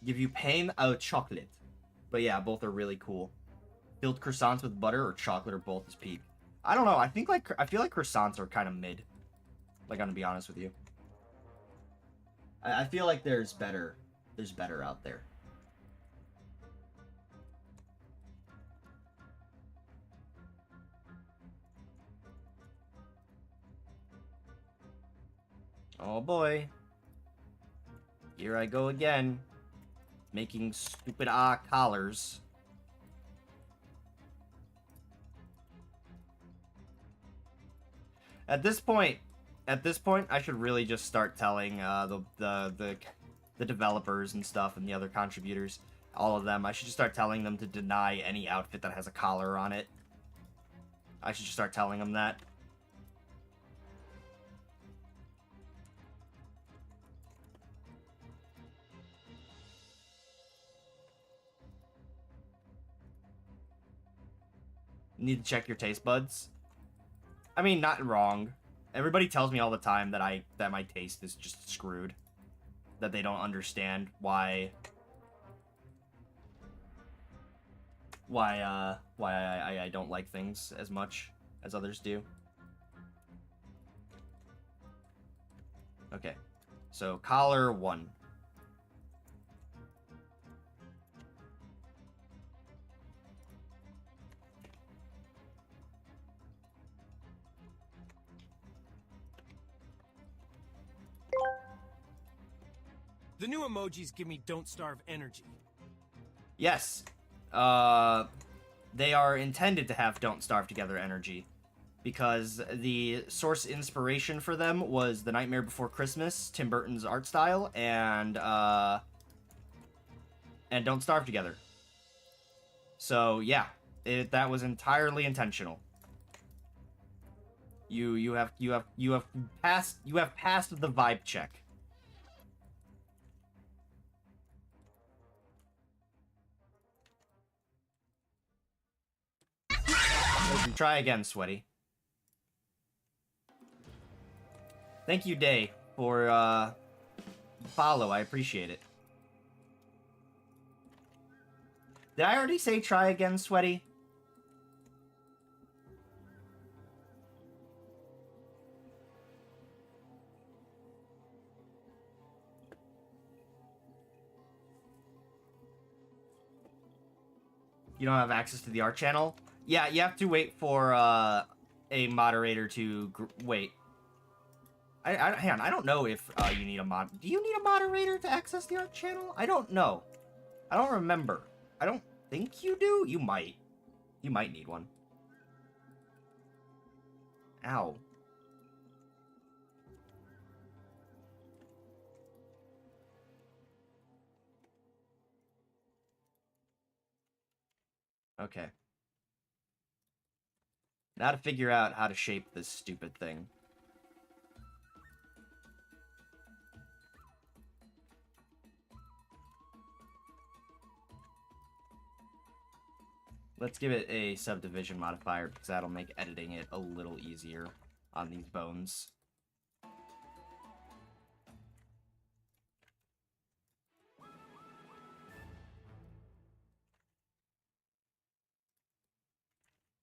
Give you pain au chocolate. But yeah, both are really cool. Filled croissants with butter or chocolate or both is peak. I don't know. I feel like croissants are kind of mid. Like, I'm gonna be honest with you. I feel like there's better out there. Oh boy. Here I go again. Making stupid collars. At this point, I should really just start telling the developers and stuff and the other contributors, all of them. I should just start telling them to deny any outfit that has a collar on it. I should just start telling them that. Need to check your taste buds. I mean, not wrong. Everybody tells me all the time that my taste is just screwed. That they don't understand why I don't like things as much as others do. Okay. So, collar 1. The new emojis give me don't starve energy. Yes. They are intended to have don't starve together energy. Because the source inspiration for them was The Nightmare Before Christmas, Tim Burton's art style, and Don't Starve Together. So, yeah. That was entirely intentional. You have passed the vibe check. Try again, Sweaty. Thank you, Day, for follow. I appreciate it. Did I already say try again, Sweaty? You don't have access to the art channel? Yeah, you have to wait for a moderator to wait. Hang on, I don't know if you need a mod. Do you need a moderator to access the art channel? I don't know. I don't remember. I don't think you do. You might. You might need one. Ow. Okay. Now to figure out how to shape this stupid thing. Let's give it a subdivision modifier, because that'll make editing it a little easier on these bones.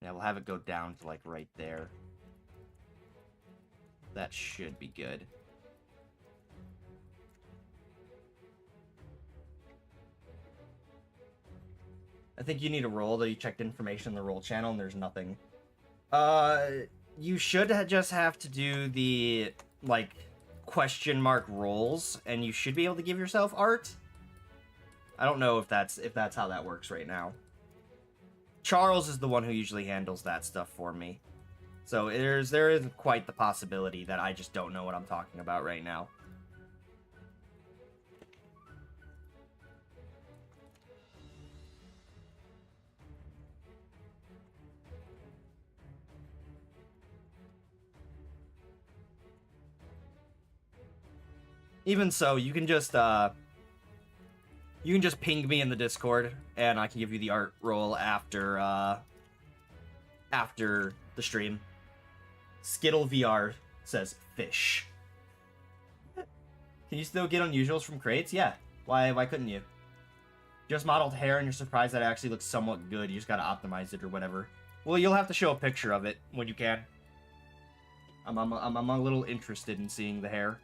Yeah, we'll have it go down to, like, right there. That should be good. I think you need a roll, though you checked information in the roll channel and there's nothing. You should just have to do the, like, question mark rolls, and you should be able to give yourself art. I don't know if that's how that works right now. Charles is the one who usually handles that stuff for me. So there is quite the possibility that I just don't know what I'm talking about right now. Even so, you can just ping me in the Discord, and I can give you the art roll after the stream. Skittle VR says fish. Can you still get unusuals from crates? Yeah. Why couldn't you? Just modeled hair and you're surprised that it actually looks somewhat good. You just gotta optimize it or whatever. Well, you'll have to show a picture of it when you can. I'm a little interested in seeing the hair.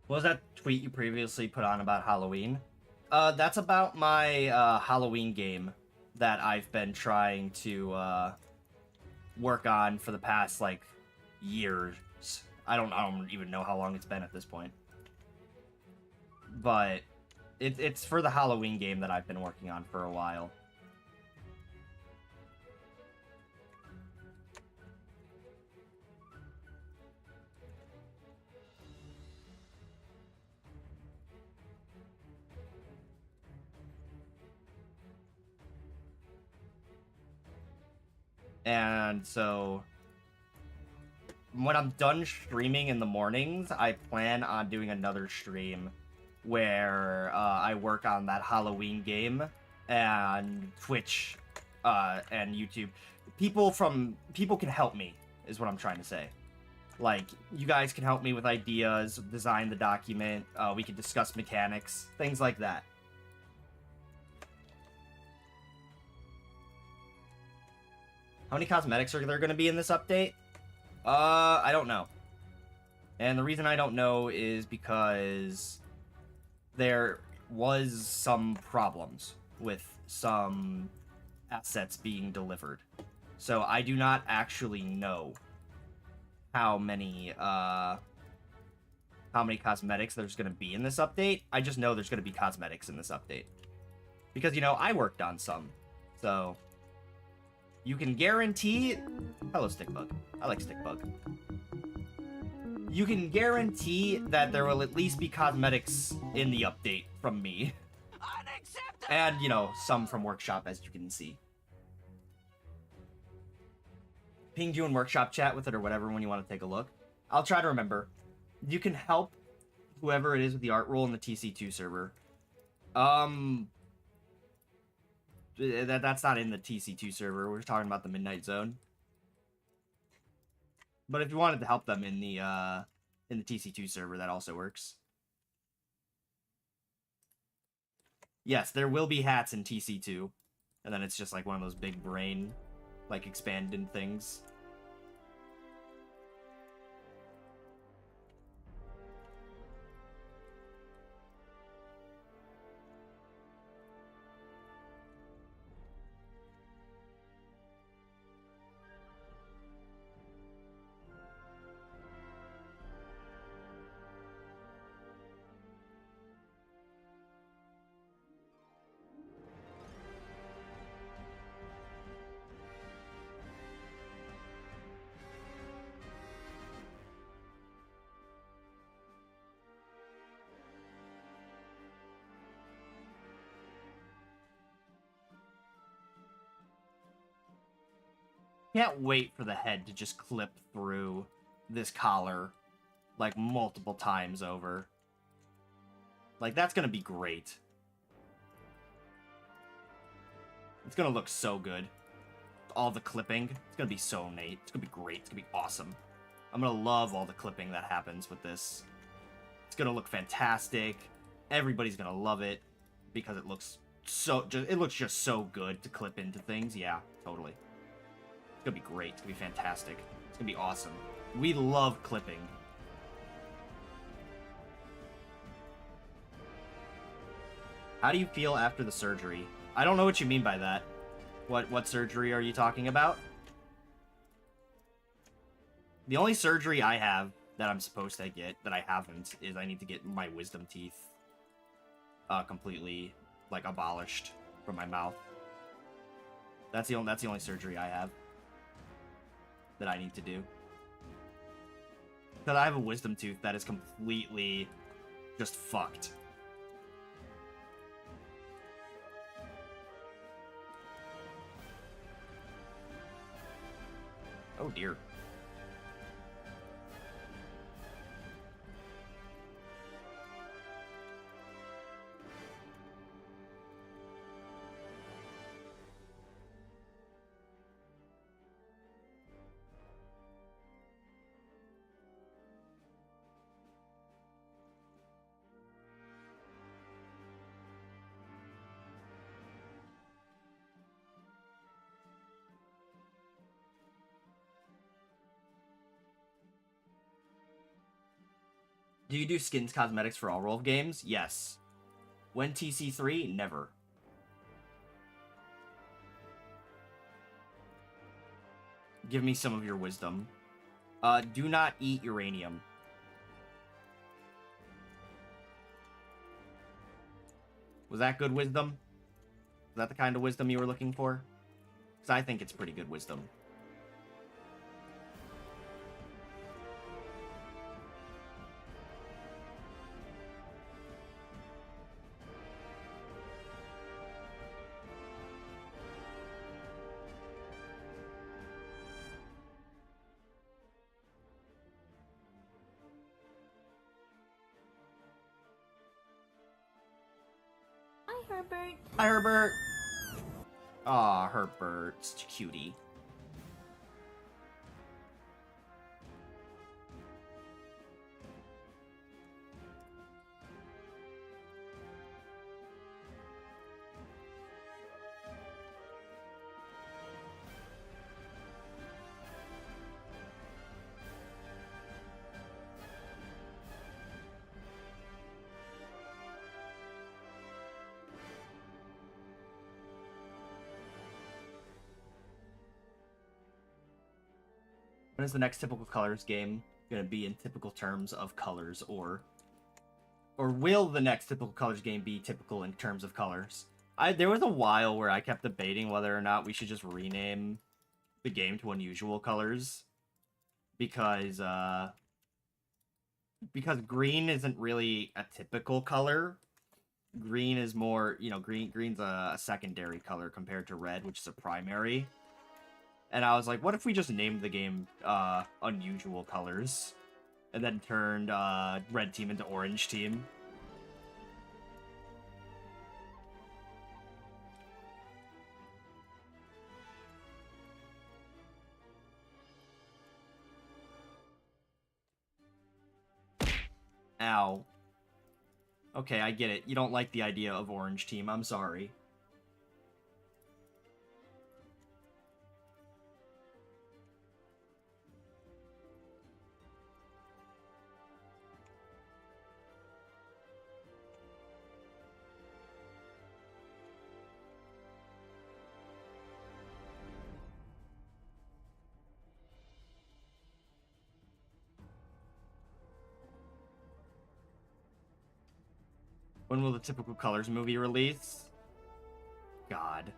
What was that tweet you previously put on about Halloween? That's about my Halloween game that I've been trying to work on for the past like years. I don't even know how long it's been at this point. But it's for the Halloween game that I've been working on for a while. And so when I'm done streaming in the mornings, I plan on doing another stream where I work on that Halloween game, and Twitch and YouTube. People can help me, is what I'm trying to say. Like, you guys can help me with ideas, design the document, we can discuss mechanics, things like that. How many cosmetics are there going to be in this update? I don't know. And the reason I don't know is because there was some problems with some assets being delivered. So I do not actually know how many cosmetics there's going to be in this update. I just know there's going to be cosmetics in this update. Because, you know, I worked on some. So you can guarantee... Hello, Stickbug. I like Stickbug. You can guarantee that there will at least be cosmetics in the update from me. Unacceptable! And, you know, some from Workshop, as you can see. Pinged you in Workshop chat with it or whatever when you want to take a look. I'll try to remember. You can help whoever it is with the art roll in the TC2 server. That's not in the TC2 server. We're talking about the Midnight Zone. But if you wanted to help them in the TC2 server, that also works. Yes, there will be hats in TC2. And then it's just like one of those big brain, like, expanded things. can't wait for the head to just clip through this collar, like, multiple times over. Like, that's gonna be great. It's gonna look so good. All the clipping. It's gonna be so neat. It's gonna be great. It's gonna be awesome. I'm gonna love all the clipping that happens with this. It's gonna look fantastic. Everybody's gonna love it because it looks just so good to clip into things. Yeah, totally. It's gonna be great. It's gonna be fantastic. It's gonna be awesome. We love clipping. How do you feel after the surgery? I don't know what you mean by that. What surgery are you talking about? The only surgery I have that I'm supposed to get, that I haven't, is I need to get my wisdom teeth completely, like, abolished from my mouth. That's the only surgery I have that I need to do. Because I have a wisdom tooth that is completely just fucked. Oh dear. Do you do skins cosmetics for all role games? Yes. When TC3? Never. Give me some of your wisdom. Do not eat uranium. Was that good wisdom? Is that the kind of wisdom you were looking for? Because I think it's pretty good wisdom. Hi, Herbert. Hi, Herbert. Aw, Herbert's cutie. When is the next typical colors game gonna be in typical terms of colors, or will the next typical colors game be typical in terms of colors? There was a while where I kept debating whether or not we should just rename the game to Unusual Colors, because green isn't really a typical color. Green is more, green's a secondary color compared to red, which is a primary. And I was like, what if we just named the game Unusual Colors? And then turned Red Team into Orange Team? Ow. Okay, I get it. You don't like the idea of Orange Team. I'm sorry. When will the Typical Colors movie release? God.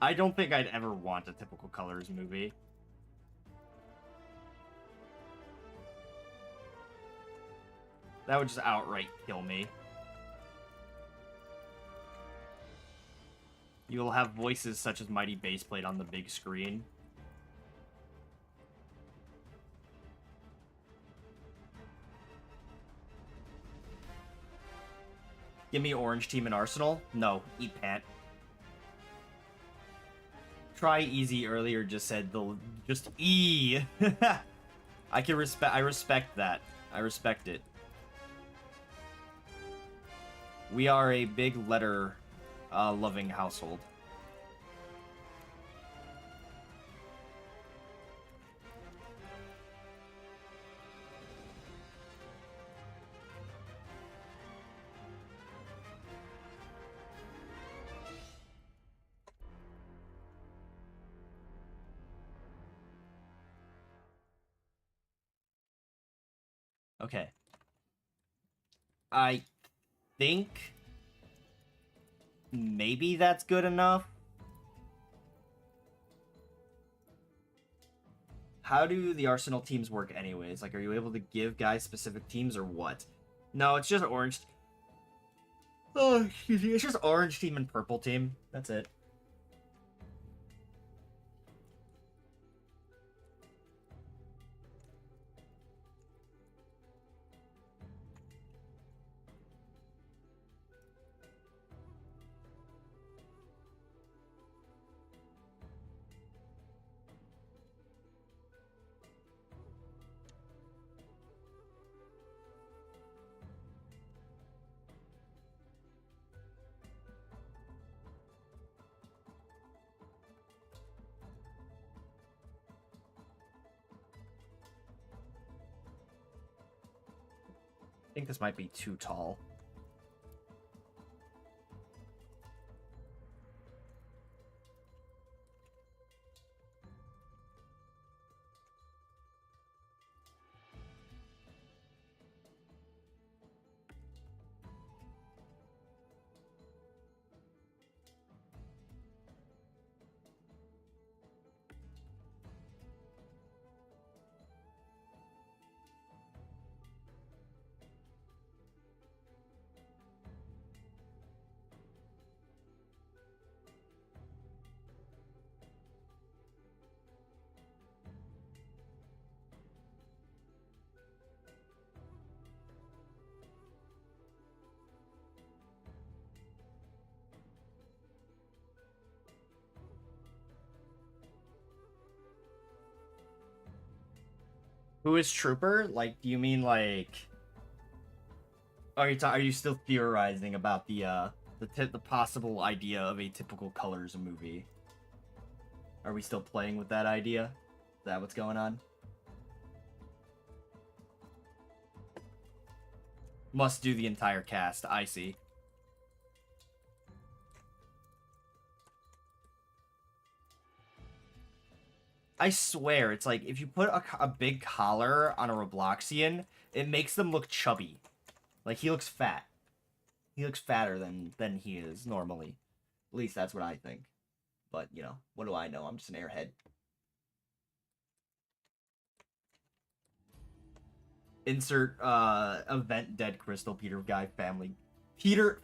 I don't think I'd ever want a Typical Colors movie. That would just outright kill me. You will have voices such as Mighty Baseplate on the big screen. Give me Orange Team and Arsenal? No, eat pant. Try easy earlier just said the just E. I respect that. I respect it. We are a big letter loving household. Okay. I think maybe that's good enough. How do the Arsenal teams work anyways? Like, are you able to give guys specific teams or what? No, it's just orange. Oh, excuse me. It's just orange team and purple team. That's it. I think this might be too tall. Who is Trooper? Like, do you mean like? Are you still theorizing about the possible idea of a typical Colors movie? Are we still playing with that idea? Is that what's going on? Must do the entire cast. I see. I swear, it's like if you put a big collar on a Robloxian, it makes them look chubby. Like, he looks fat. He looks fatter than he is normally. At least that's what I think. But, you know, what do I know? I'm just an airhead. Insert event dead crystal Peter Guy family. Peter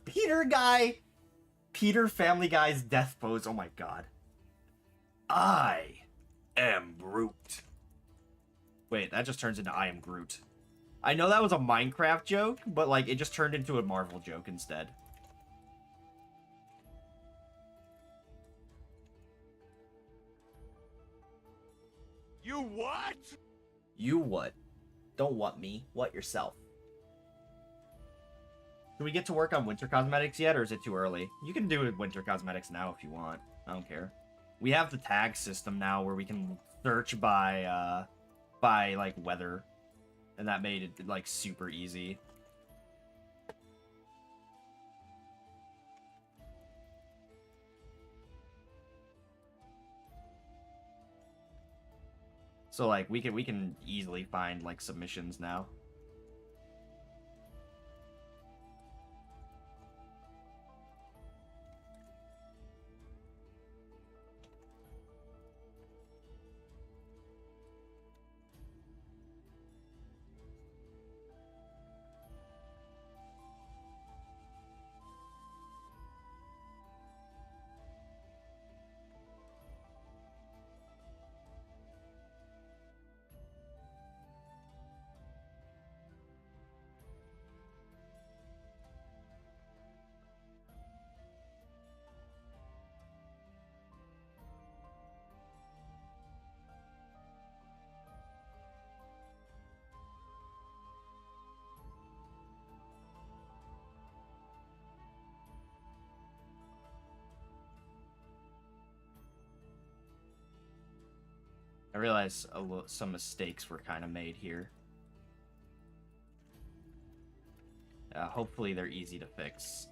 Family Guy's death pose. Oh my god. I am Groot. Wait, that just turns into I am Groot. I know that was a Minecraft joke, but like it just turned into a Marvel joke instead. You what? You what? Don't what me. What yourself. Do we get to work on winter cosmetics yet, or is it too early? You can do winter cosmetics now if you want. I don't care. We have the tag system now where we can search by like weather, and that made it like super easy. So like we can easily find like submissions now. realize some mistakes were kind of made here. Hopefully they're easy to fix.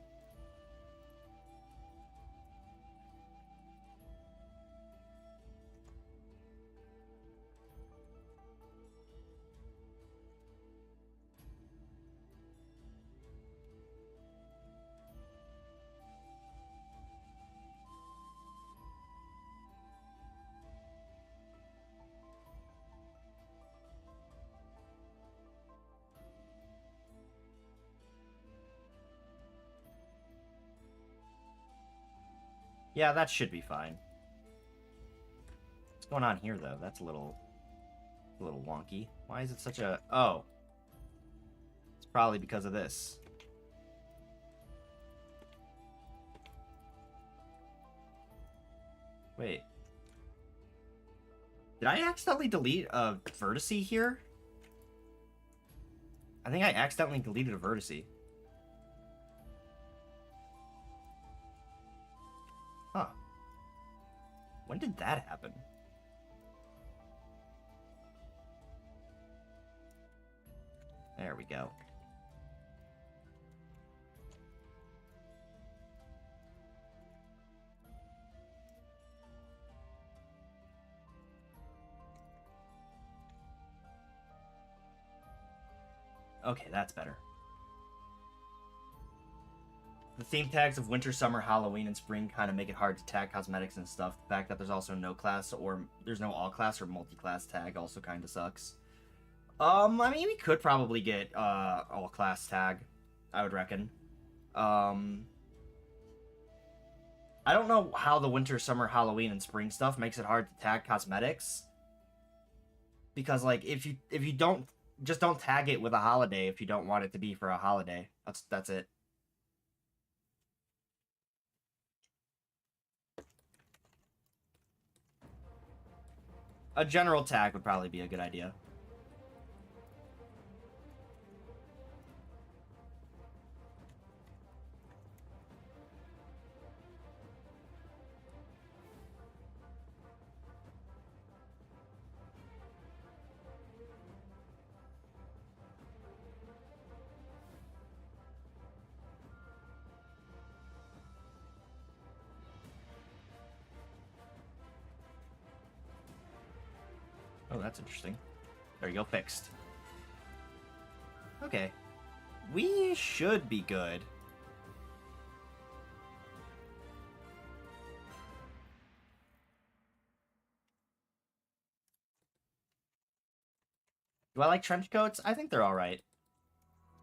Yeah, that should be fine. What's going on here, though? That's a little wonky. Why is it such a... Oh. It's probably because of this. Wait. Did I accidentally delete a vertice here? I think I accidentally deleted a vertice. Huh. When did that happen? There we go. Okay, that's better. The theme tags of winter, summer, Halloween, and spring kind of make it hard to tag cosmetics and stuff. The fact that there's also no class or there's no all class or multi-class tag also kind of sucks. I mean, we could probably get all class tag, I would reckon. I don't know how the winter, summer, Halloween, and spring stuff makes it hard to tag cosmetics. Because like if you don't tag it with a holiday if you don't want it to be for a holiday. That's it. A general tag would probably be a good idea. Oh, that's interesting. There you go, fixed. Okay. We should be good. Do I like trench coats? I think they're alright.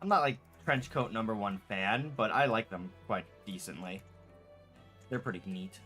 I'm not like trench coat #1 fan, but I like them quite decently. They're pretty neat.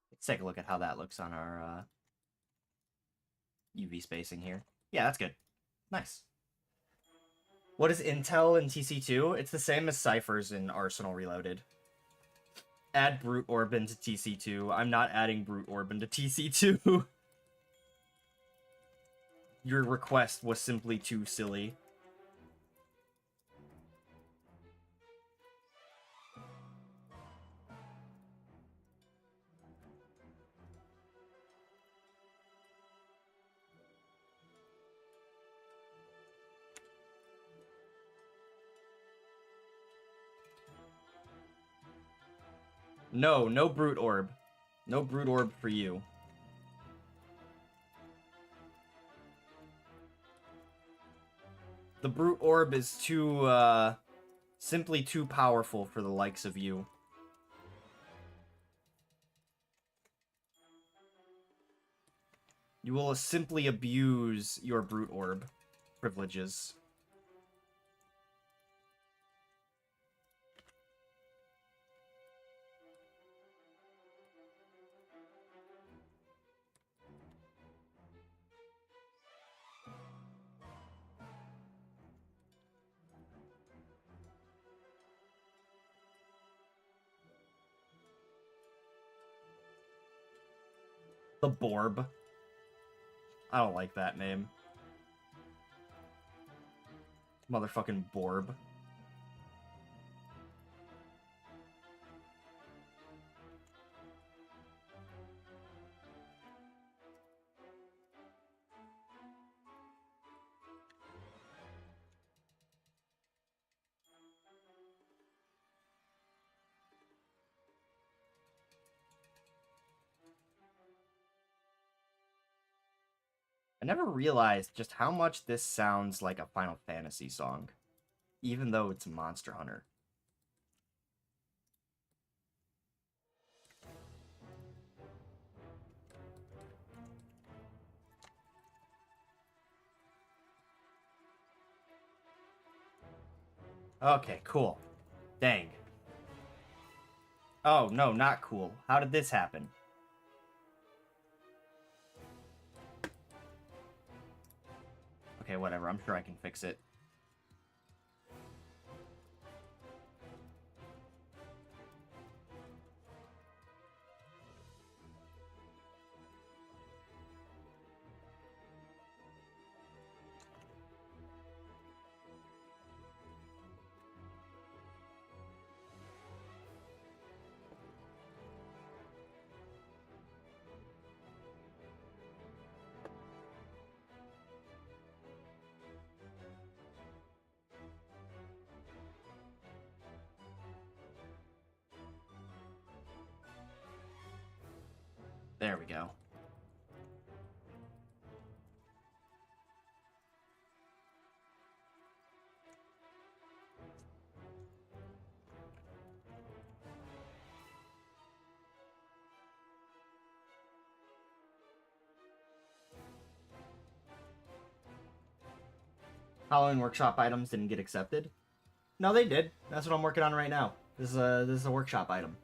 Let's take a look at how that looks on our UV spacing here. Yeah, that's good. Nice. What is Intel in TC2? It's the same as Ciphers in Arsenal Reloaded. Add Brute Orb into TC2. I'm not adding Brute Orb into TC2. Your request was simply too silly. No, no Brute Orb. No Brute Orb for you. The Brute Orb is too, simply too powerful for the likes of you. You will simply abuse your brute orb privileges. The Borb. I don't like that name. Motherfucking Borb. I never realized just how much this sounds like a Final Fantasy song, even though it's Monster Hunter. Okay, cool. Dang. Oh, no, not cool. How did this happen? Okay, whatever. I'm sure I can fix it. There we go. Halloween workshop items didn't get accepted. No, they did. That's what I'm working on right now. This is a workshop item.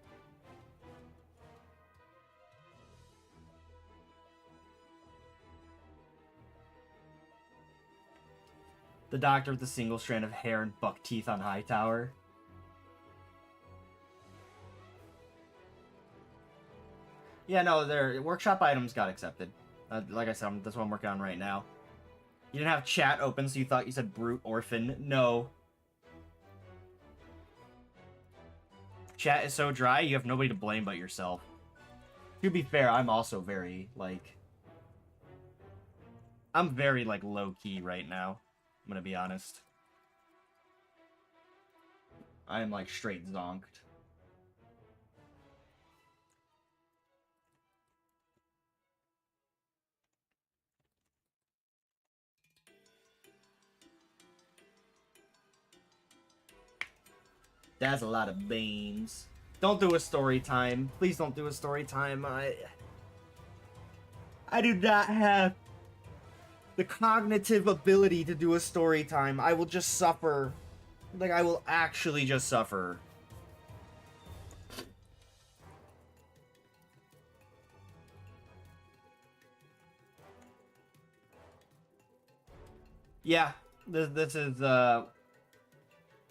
The doctor with the single strand of hair and buck teeth on Hightower. Yeah, no, their workshop items got accepted. Like I said, that's what I'm working on right now. You didn't have chat open, so you thought you said brute orphan. No. Chat is so dry, you have nobody to blame but yourself. To be fair, I'm also very, like... I'm very, like, low-key right now. I'm gonna be honest. I am, like, straight zonked. That's a lot of beans. Don't do a story time. Please don't do a story time. I do not have the cognitive ability to do a story time. I will just suffer. Like, I will actually just suffer. Yeah, this is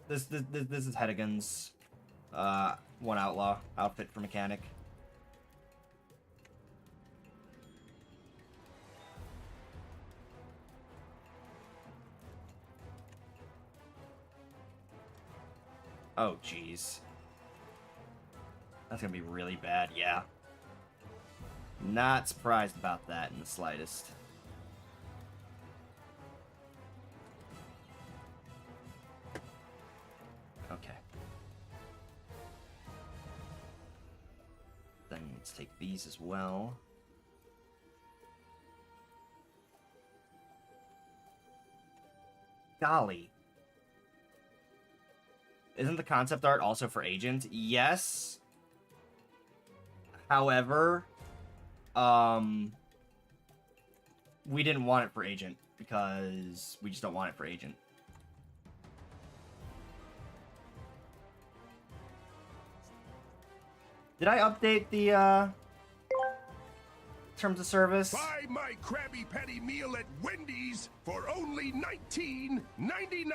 this is Heddigan's one outlaw outfit for mechanic. Oh jeez. That's gonna be really bad, yeah. Not surprised about that in the slightest. Okay. Then let's take these as well. Golly. Isn't the concept art also for Agent? Yes. However, we didn't want it for agent because we just don't want it for agent. Did I update the terms of service? Buy my Krabby Patty meal at Wendy's for only $19.99.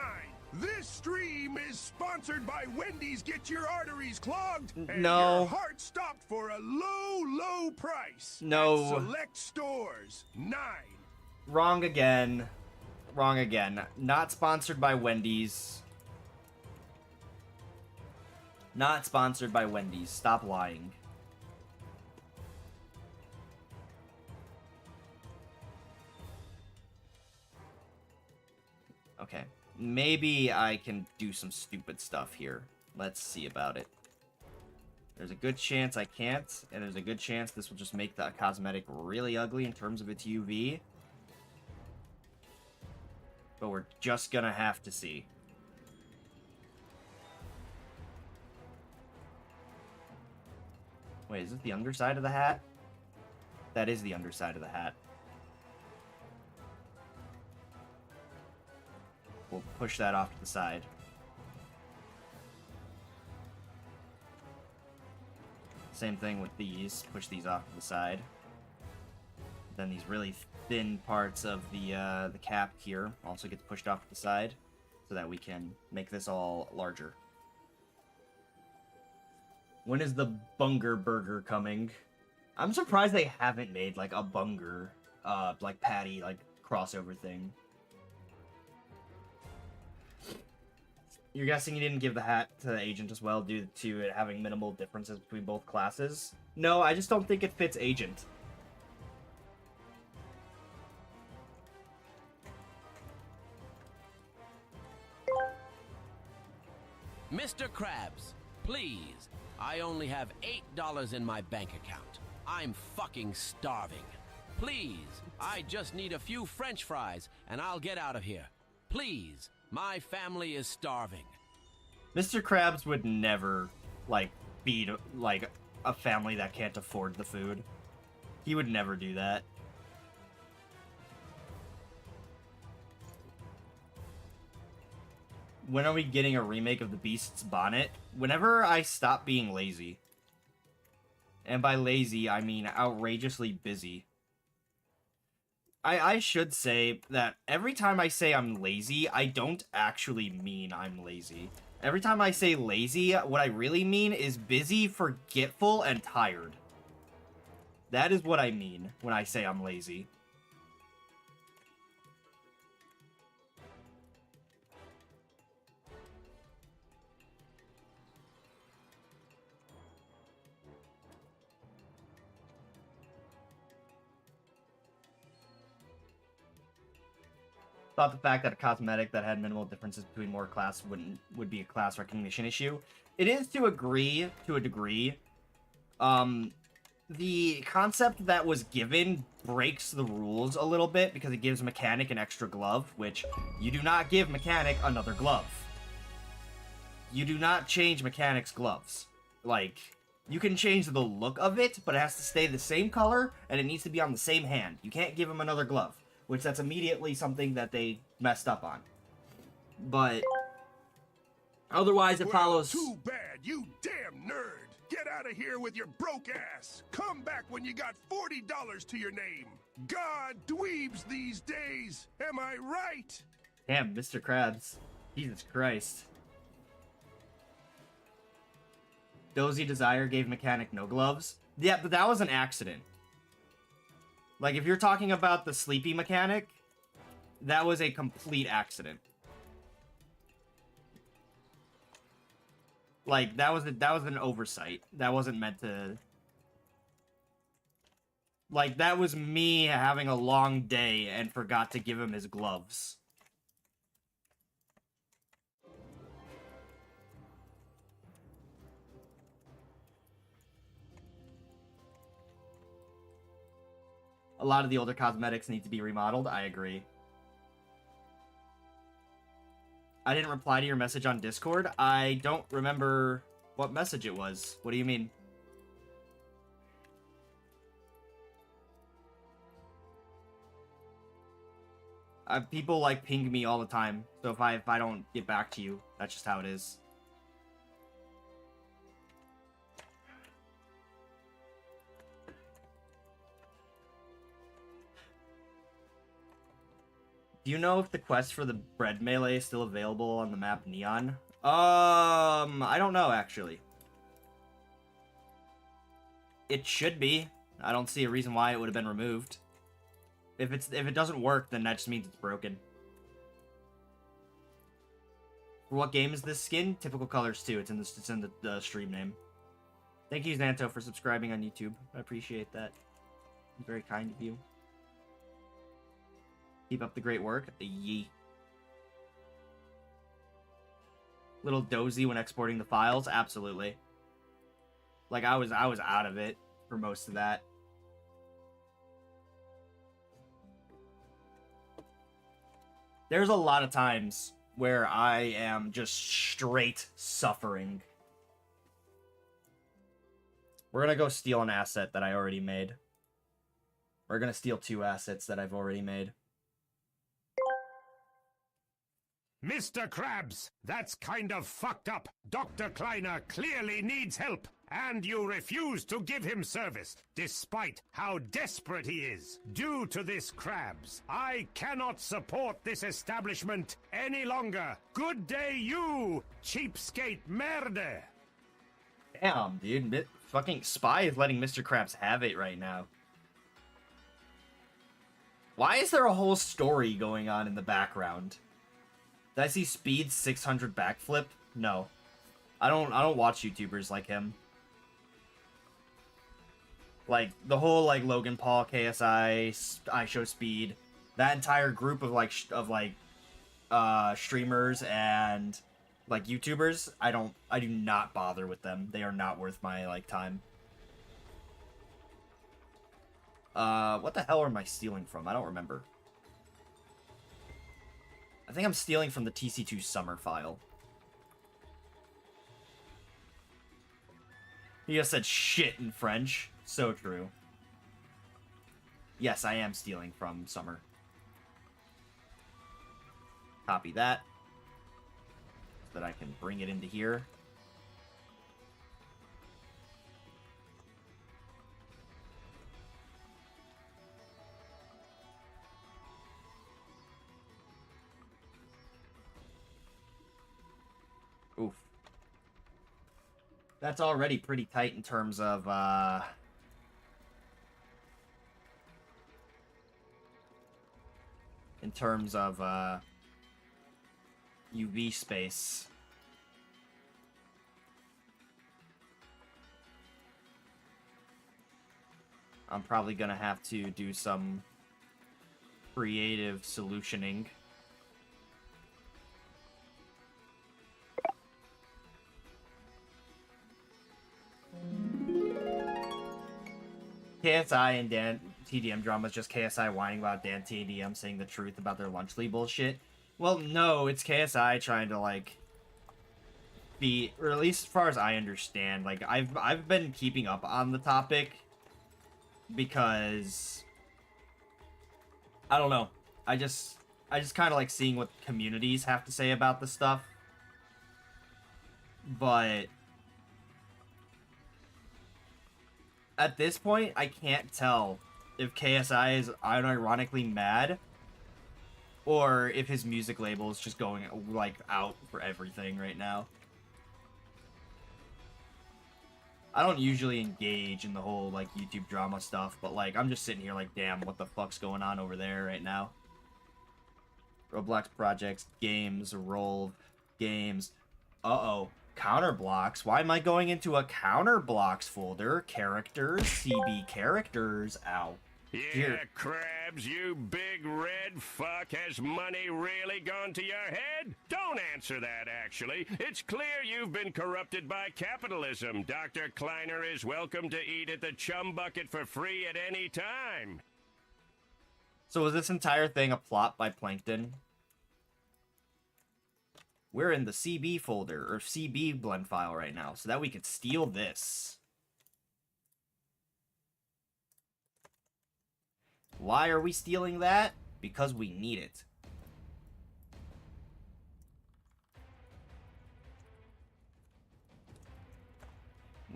This stream is sponsored by Wendy's. Get your arteries clogged and No. your heart stopped for a low price. No. At select stores. 9. Wrong again. Wrong again. Not sponsored by Wendy's. Not sponsored by Wendy's. Stop lying. Okay. Maybe I can do some stupid stuff here. Let's see about it. There's a good chance I can't, and there's a good chance this will just make the cosmetic really ugly in terms of its UV. But we're just gonna have to see. Wait, is this the underside of the hat? That is the underside of the hat. We'll push that off to the side. Same thing with these. Push these off to the side. Then these really thin parts of the cap here also gets pushed off to the side so that we can make this all larger. When is the Bunger Burger coming? I'm surprised they haven't made like a Bunger, like patty, like crossover thing. You're guessing you didn't give the hat to the agent as well due to it having minimal differences between both classes? No, I just don't think it fits agent. Mr. Krabs, please. I only have $8 in my bank account. I'm fucking starving. Please, I just need a few French fries and I'll get out of here. Please, my family is starving. Mr. Krabs would never, like, feed, like, a family that can't afford the food. He would never do that. When are we getting a remake of the Beast's Bonnet? Whenever I stop being lazy. And by lazy, I mean outrageously busy. I should say that every time I say I'm lazy, I don't actually mean I'm lazy. Every time I say lazy, what I really mean is busy, forgetful, and tired. That is what I mean when I say I'm lazy. Thought the fact that a cosmetic that had minimal differences between more class would be a class recognition issue. It is to a degree. The concept that was given breaks the rules a little bit because it gives Mechanic an extra glove, which you do not give Mechanic another glove. You do not change Mechanic's gloves. Like, you can change the look of it, but it has to stay the same color, and it needs to be on the same hand. You can't give him another glove. Which that's immediately something that they messed up on. But otherwise it follows. Too bad, you damn nerd. Get out of here with your broke ass. Come back when you got $40 to your name. God dweebs these days. Am I right? Damn, Mr. Krabs. Jesus Christ. Dozy Desire gave Mechanic no gloves. Yeah, but that was an accident. Like, if you're talking about the sleepy Mechanic, that was a complete accident. Like, that was an oversight. That wasn't meant to... Like, that was me having a long day and forgot to give him his gloves. A lot of the older cosmetics need to be remodeled. I agree. I didn't reply to your message on Discord. I don't remember what message it was. What do you mean? People like ping me all the time, so if I don't get back to you, that's just how it is. Do you know if the quest for the bread melee is still available on the map Neon? I don't know actually. It should be. I don't see a reason why it would have been removed. If it doesn't work, then that just means it's broken. For what game is this skin? Typical Colors 2. It's in the stream name. Thank you, Xanto, for subscribing on YouTube. I appreciate that. Very kind of you. Keep up the great work. Yee. Little dozy when exporting the files. Absolutely. Like I was out of it for most of that. There's a lot of times where I am just straight suffering. We're gonna go steal an asset that I already made. We're gonna steal 2 assets that I've already made. Mr. Krabs, that's kind of fucked up. Dr. Kleiner clearly needs help, and you refuse to give him service, despite how desperate he is. Due to this, Krabs, I cannot support this establishment any longer. Good day, you cheapskate merde. Damn, dude. Fucking Spy is letting Mr. Krabs have it right now. Why is there a whole story going on in the background? Did I see Speed's 600 backflip? No. I don't watch YouTubers like him. Like, the whole, like, Logan Paul, KSI, I Show Speed, that entire group of, streamers and, like, YouTubers, I do not bother with them. They are not worth my, like, time. What the hell am I stealing from? I don't remember. I think I'm stealing from the TC2 summer file. He just said shit in French. So true. Yes, I am stealing from summer. Copy that. So that I can bring it into here. Oof. That's already pretty tight in terms of, UV space. I'm probably gonna have to do some creative solutioning. KSI and Dan TDM drama is just KSI whining about Dan TDM saying the truth about their lunchly bullshit. Well, no, it's KSI trying to, like, be, or at least as far as I understand, like, I've been keeping up on the topic because I don't know. I just kind of like seeing what communities have to say about the stuff. But at this point, I can't tell if KSI is unironically mad or if his music label is just going, like, out for everything right now. I don't usually engage in the whole, like, YouTube drama stuff, but, like, I'm just sitting here like, damn, what the fuck's going on over there right now? Roblox projects, games, roll, games. Uh-oh. Counterblocks. Why am I going into a Counterblocks folder? Characters, CB characters. Ow. Yeah, Here. Krabs, you big red fuck. Has money really gone to your head? Don't answer that, actually. It's clear you've been corrupted by capitalism. Dr. Kleiner is welcome to eat at the chum bucket for free at any time. So was this entire thing a plot by Plankton? We're in the CB folder, or CB blend file right now, so that we could steal this. Why are we stealing that? Because we need it.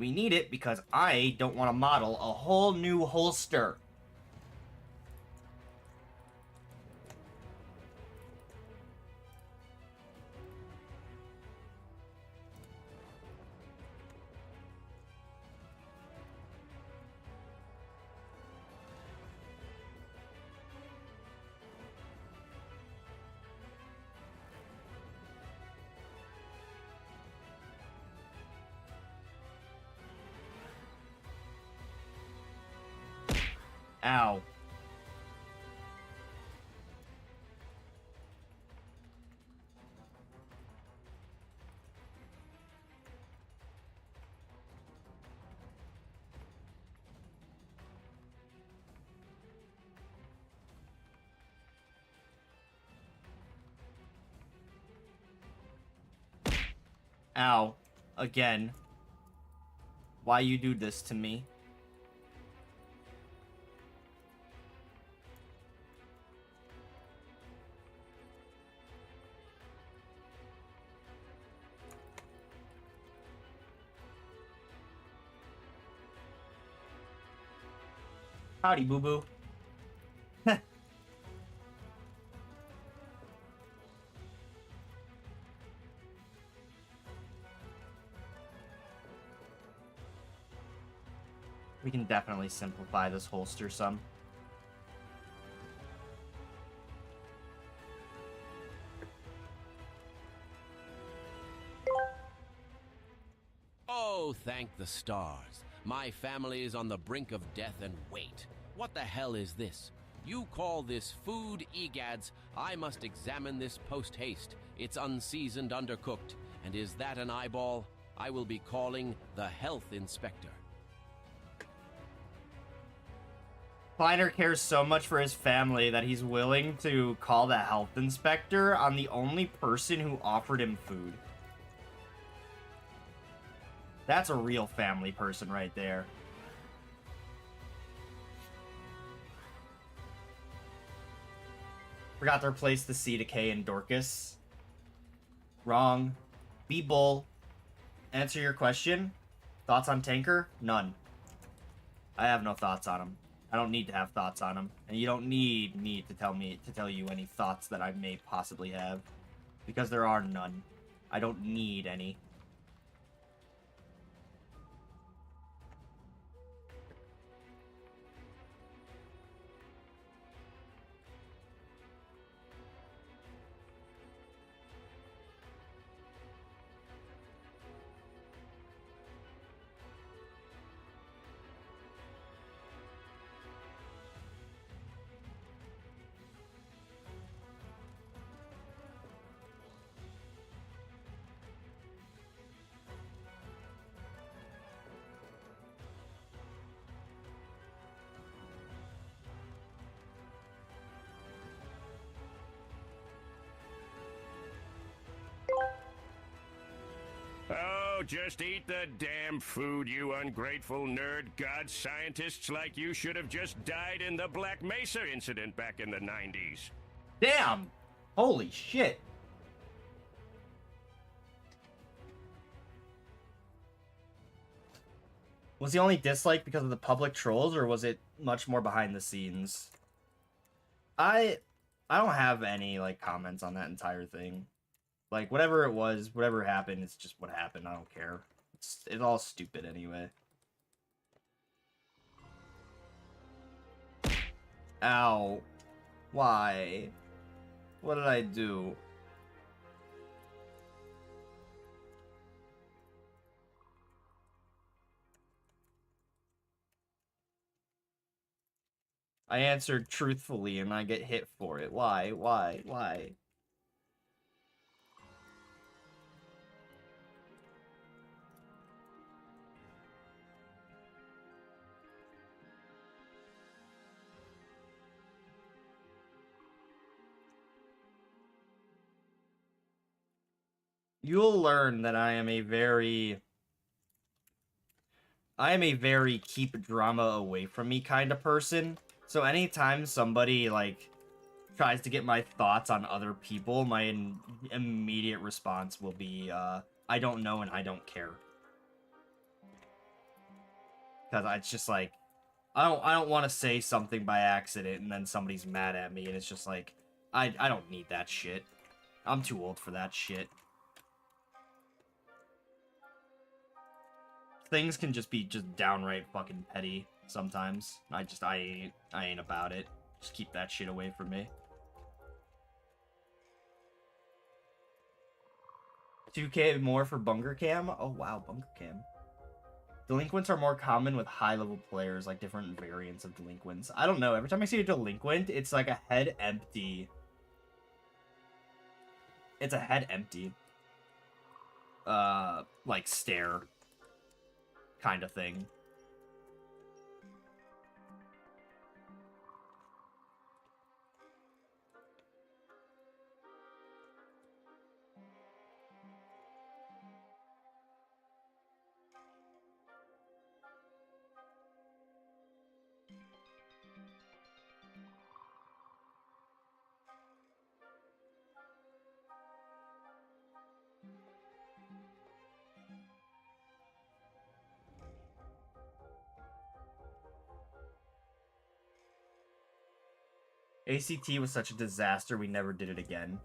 We need it because I don't want to model a whole new holster. Ow. Ow. Again. Why you do this to me? Howdy, boo-boo. We can definitely simplify this holster some. Oh, thank the stars. My family is on the brink of death and wait. What the hell is this? You call this food, egads? I must examine this post-haste. It's unseasoned, undercooked. And is that an eyeball? I will be calling the health inspector. Kleiner cares so much for his family that he's willing to call the health inspector on the only person who offered him food. That's a real family person right there. Forgot to replace the C to K in Dorcas. Wrong. Be bull. Answer your question. Thoughts on Tanker? None. I have no thoughts on him. I don't need to have thoughts on him, and you don't need me to tell you any thoughts that I may possibly have, because there are none. I don't need any. Oh, just eat the damn food, you ungrateful nerd. God, scientists like you should have just died in the Black Mesa incident back in the 90s. Damn! Holy shit! Was he only disliked because of the public trolls, or was it much more behind the scenes? I don't have any, like, comments on that entire thing. Like, whatever it was, whatever happened, it's just what happened. I don't care. It's all stupid anyway. Ow. Why? What did I do? I answered truthfully and I get hit for it. Why? Why? You'll learn that I am a very keep drama away from me kind of person. So anytime somebody, like, tries to get my thoughts on other people, my immediate response will be, I don't know and I don't care. Because it's just like, I don't want to say something by accident and then somebody's mad at me, and it's just like, I don't need that shit. I'm too old for that shit. Things can just be just downright fucking petty sometimes. I ain't about it. Just keep that shit away from me. 2K more for Bunker Cam? Oh wow, Bunker Cam. Delinquents are more common with high-level players, like different variants of delinquents. I don't know. Every time I see a delinquent, it's like a head empty. It's a head empty. Like stare. Kind of thing. ACT was such a disaster, we never did it again.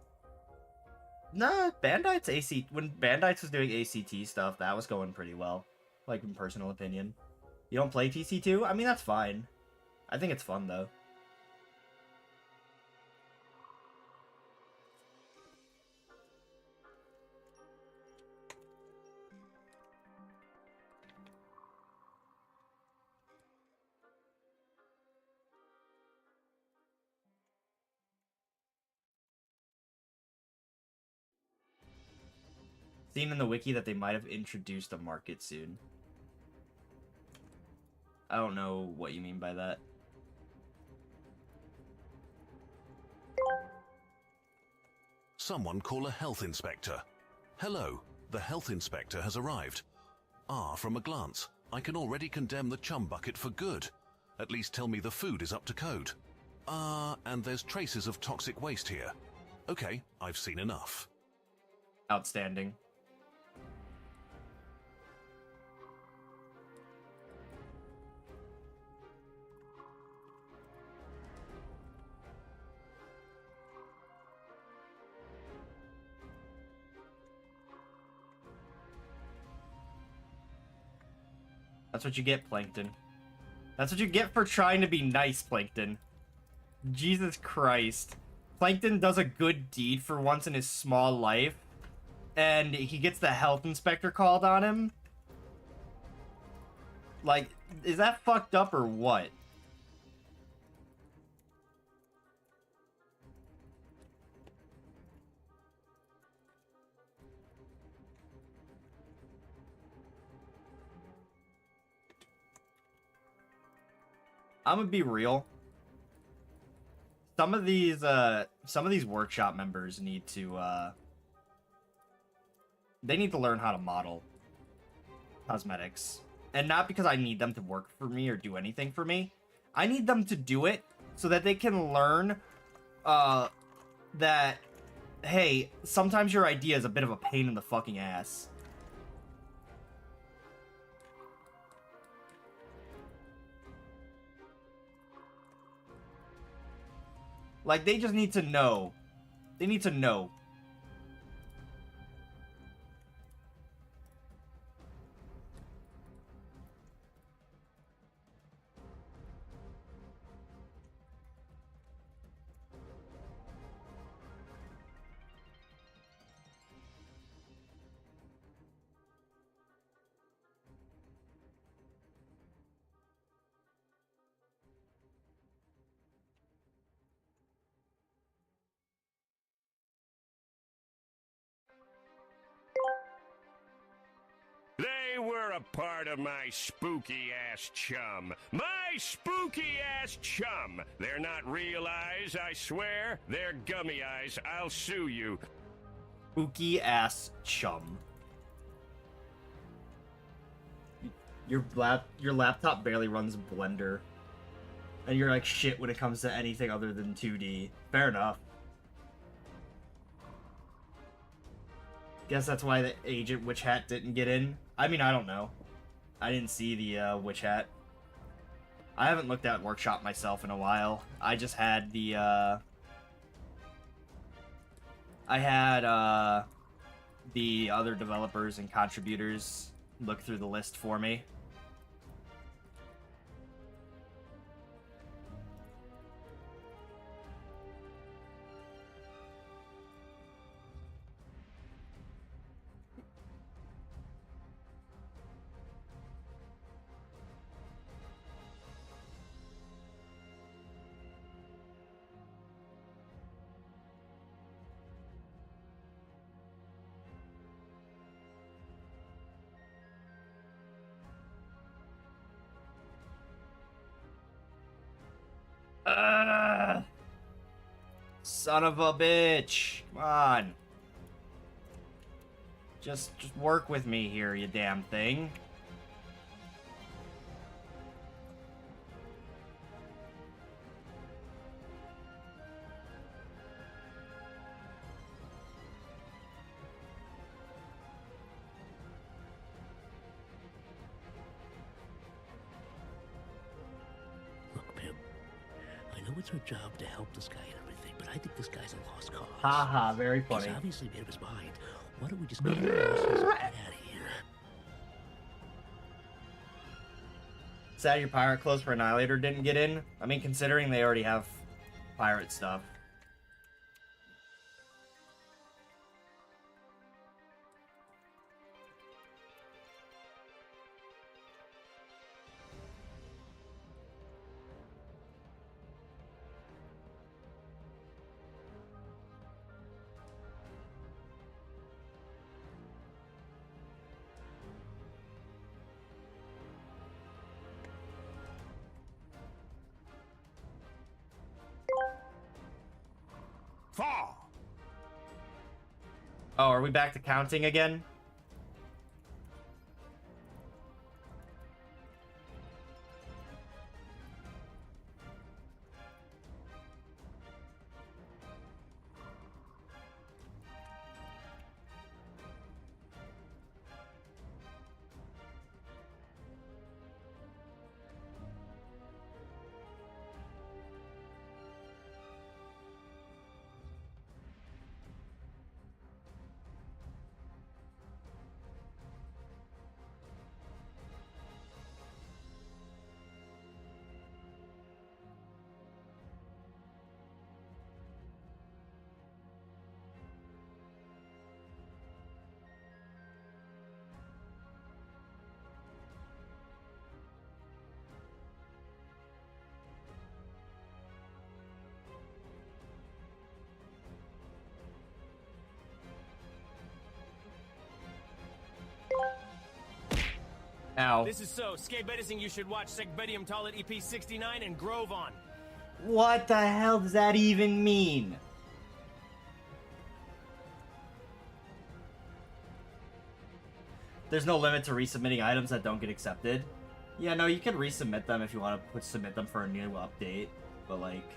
Nah, Bandite's ACT... When Bandite's was doing ACT stuff, that was going pretty well. Like, in personal opinion. You don't play TC2? I mean, that's fine. I think it's fun, though. Seen in the wiki that they might have introduced a market soon. I don't know what you mean by that. Someone call a health inspector. Hello, the health inspector has arrived. From a glance, I can already condemn the chum bucket for good. At least tell me the food is up to code. And there's traces of toxic waste here. Okay, I've seen enough. Outstanding. That's what you get, Plankton. That's what you get for trying to be nice, Plankton. Jesus Christ. Plankton does a good deed for once in his small life, and he gets the health inspector called on him? Like, is that fucked up or what? I'm gonna be real. Some of these workshop members need to, they need to learn how to model cosmetics. And not because I need them to work for me or do anything for me. I need them to do it so that they can learn, that, hey, sometimes your idea is a bit of a pain in the fucking ass. Like, they just need to know. They need to know. They were a part of my spooky-ass chum. My spooky-ass chum! They're not real eyes, I swear. They're gummy eyes. I'll sue you. Spooky ass chum. Your laptop barely runs Blender. And you're like shit when it comes to anything other than 2D. Fair enough. Guess that's why the Agent Witch Hat didn't get in. I mean, I don't know. I didn't see the Witch Hat. I haven't looked at Workshop myself in a while. I just had the, the other developers and contributors look through the list for me. Son of a bitch. Come on. Just work with me here, you damn thing. Look, Pip, I know it's our job to help this guy and everything, but I think this guy's a lost cause. Haha, very funny. He's obviously made up his mind. Why don't we just get his asses out of here? Sad your pirate clothes for Annihilator didn't get in. I mean, considering they already have pirate stuff. Fall! Oh, are we back to counting again? Ow. This is so. Skate Bedising, you should watch Segbedium Toilet EP 69 and Grove on. What the hell does that even mean? There's no limit to resubmitting items that don't get accepted. Yeah, no, you can resubmit them if you want to submit them for a new update, but like...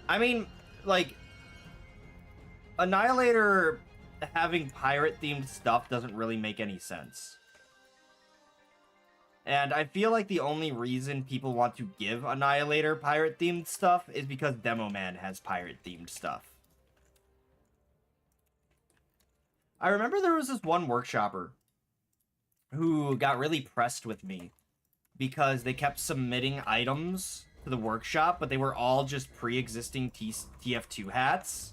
I mean, like, Annihilator having pirate-themed stuff doesn't really make any sense. And I feel like the only reason people want to give Annihilator pirate-themed stuff is because Demo Man has pirate-themed stuff. I remember there was this one workshopper who got really pressed with me because they kept submitting items to the workshop, but they were all just pre-existing TF2 hats.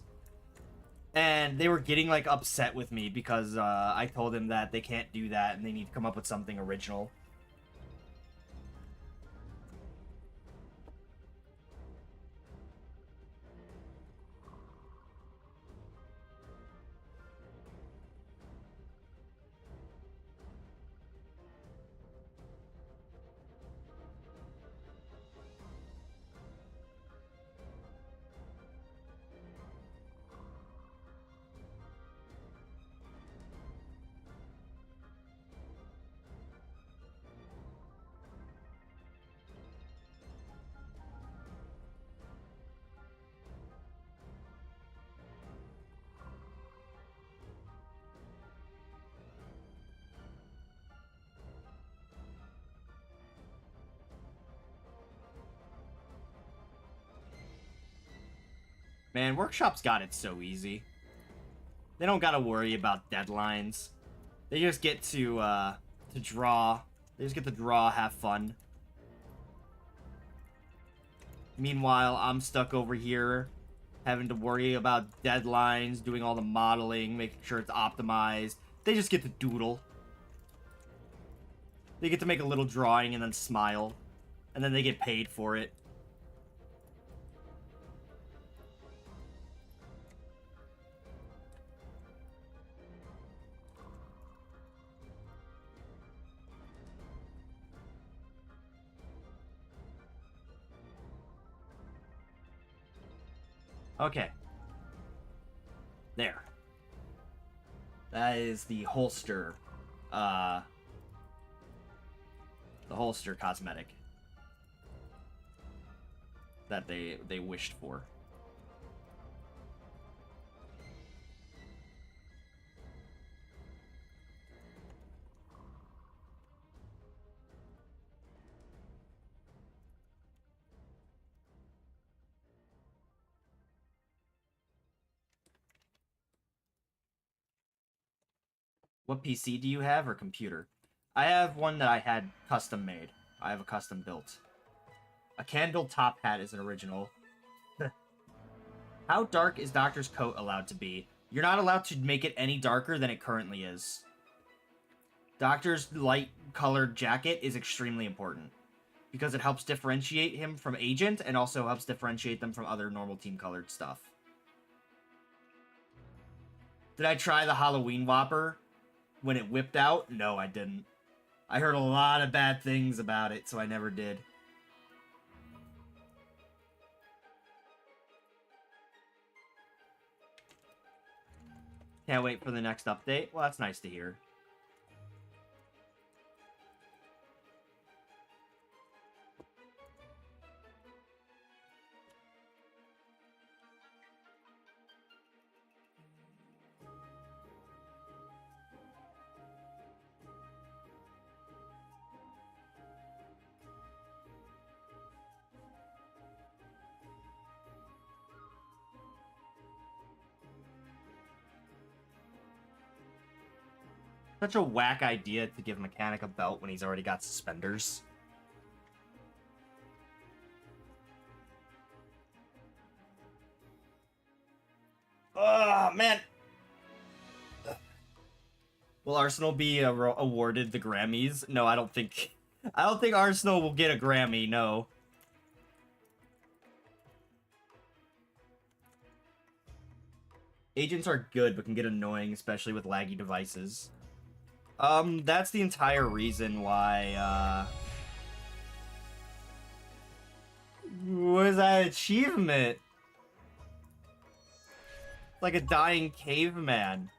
And they were getting, like, upset with me because I told them that they can't do that and they need to come up with something original. Man, Workshop's got it so easy. They don't gotta worry about deadlines. They just get to draw. They just get to draw, have fun. Meanwhile, I'm stuck over here having to worry about deadlines, doing all the modeling, making sure it's optimized. They just get to doodle. They get to make a little drawing and then smile. And then they get paid for it. Okay. There. That is the holster. The holster cosmetic. That they wished for. What PC do you have, or computer? I have one that I had custom made. I have a custom built. A candle top hat is an original. How dark is Doctor's coat allowed to be? You're not allowed to make it any darker than it currently is. Doctor's light colored jacket is extremely important because it helps differentiate him from Agent and also helps differentiate them from other normal team colored stuff. Did I try the Halloween Whopper when it whipped out? No, I didn't. I heard a lot of bad things about it, so I never did. Can't wait for the next update. Well, that's nice to hear. Such a whack idea to give Mechanic a belt when he's already got suspenders. Oh, man. Will Arsenal be awarded the Grammys? No, I don't think Arsenal will get a Grammy, no. Agents are good, but can get annoying, especially with laggy devices. That's the entire reason why, what is that achievement? Like a dying caveman.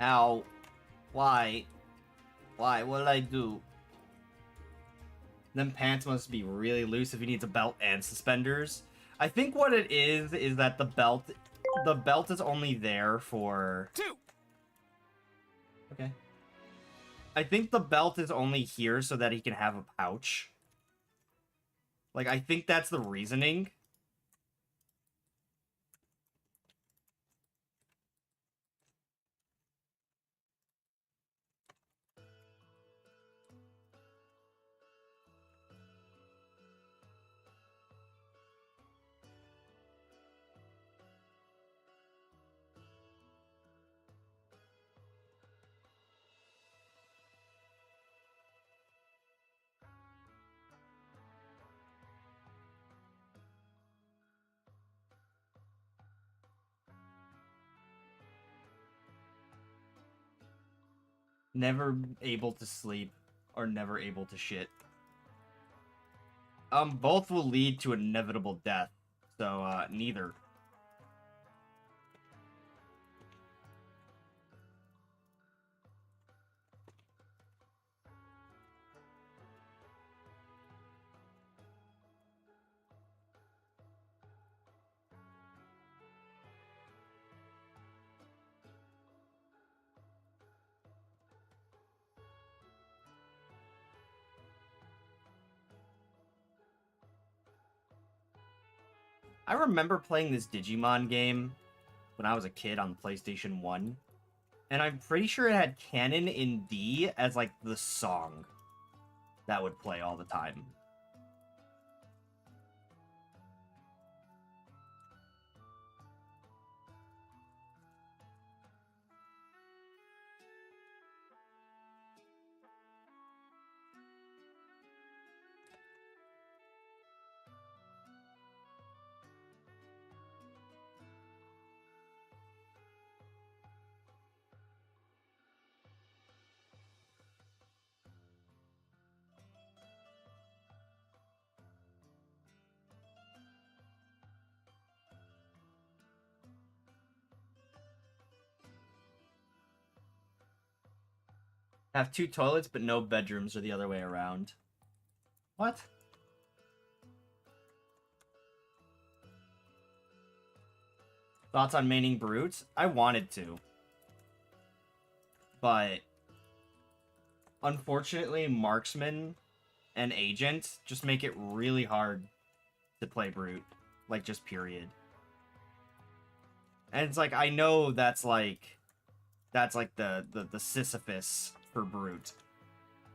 Ow. Why? Why? What did I do? Them pants must be really loose if he needs a belt and suspenders. I think what it is that the belt is only there for... Two! Okay. I think the belt is only here so that he can have a pouch. Like, I think that's the reasoning. Never able to sleep or never able to shit. Both will lead to inevitable death. So, neither. I remember playing this Digimon game when I was a kid on the PlayStation 1. And I'm pretty sure it had Canon in D as, like, the song that would play all the time. Have 2 toilets but no bedrooms, or the other way around. What? Thoughts on maining Brute? I wanted to. But unfortunately, Marksman and Agent just make it really hard to play Brute. Like, just period. And it's like, I know that's like the Sisyphus for Brute,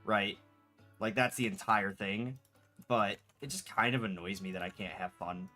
right? Like, that's the entire thing. But it just kind of annoys me that I can't have fun.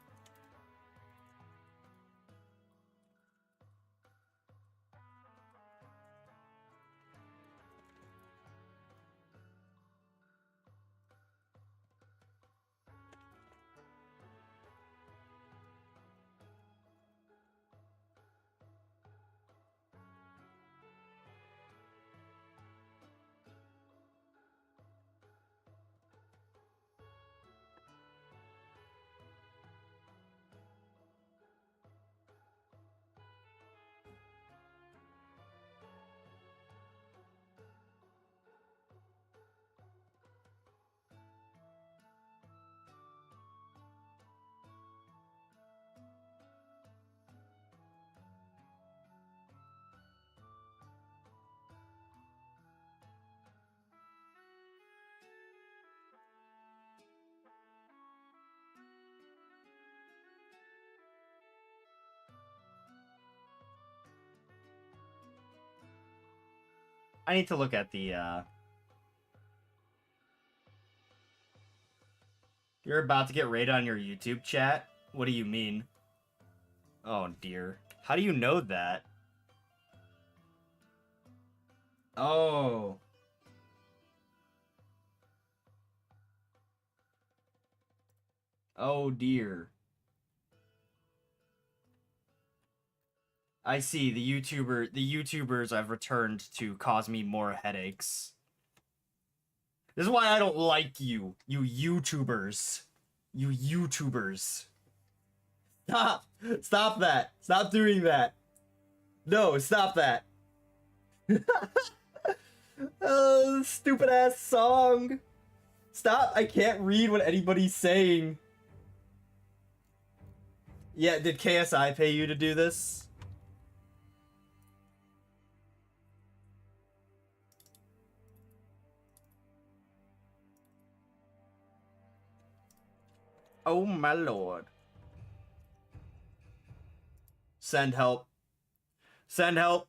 I need to look at the, You're about to get raided on your YouTube chat? What do you mean? Oh, dear. How do you know that? Oh. Oh, dear. I see. The YouTubers have returned to cause me more headaches. This is why I don't like you. You YouTubers. You YouTubers. Stop. Stop that. Stop doing that. No, stop that. Oh, stupid ass song. Stop. I can't read what anybody's saying. Yeah, did KSI pay you to do this? Oh my lord. Send help. Send help.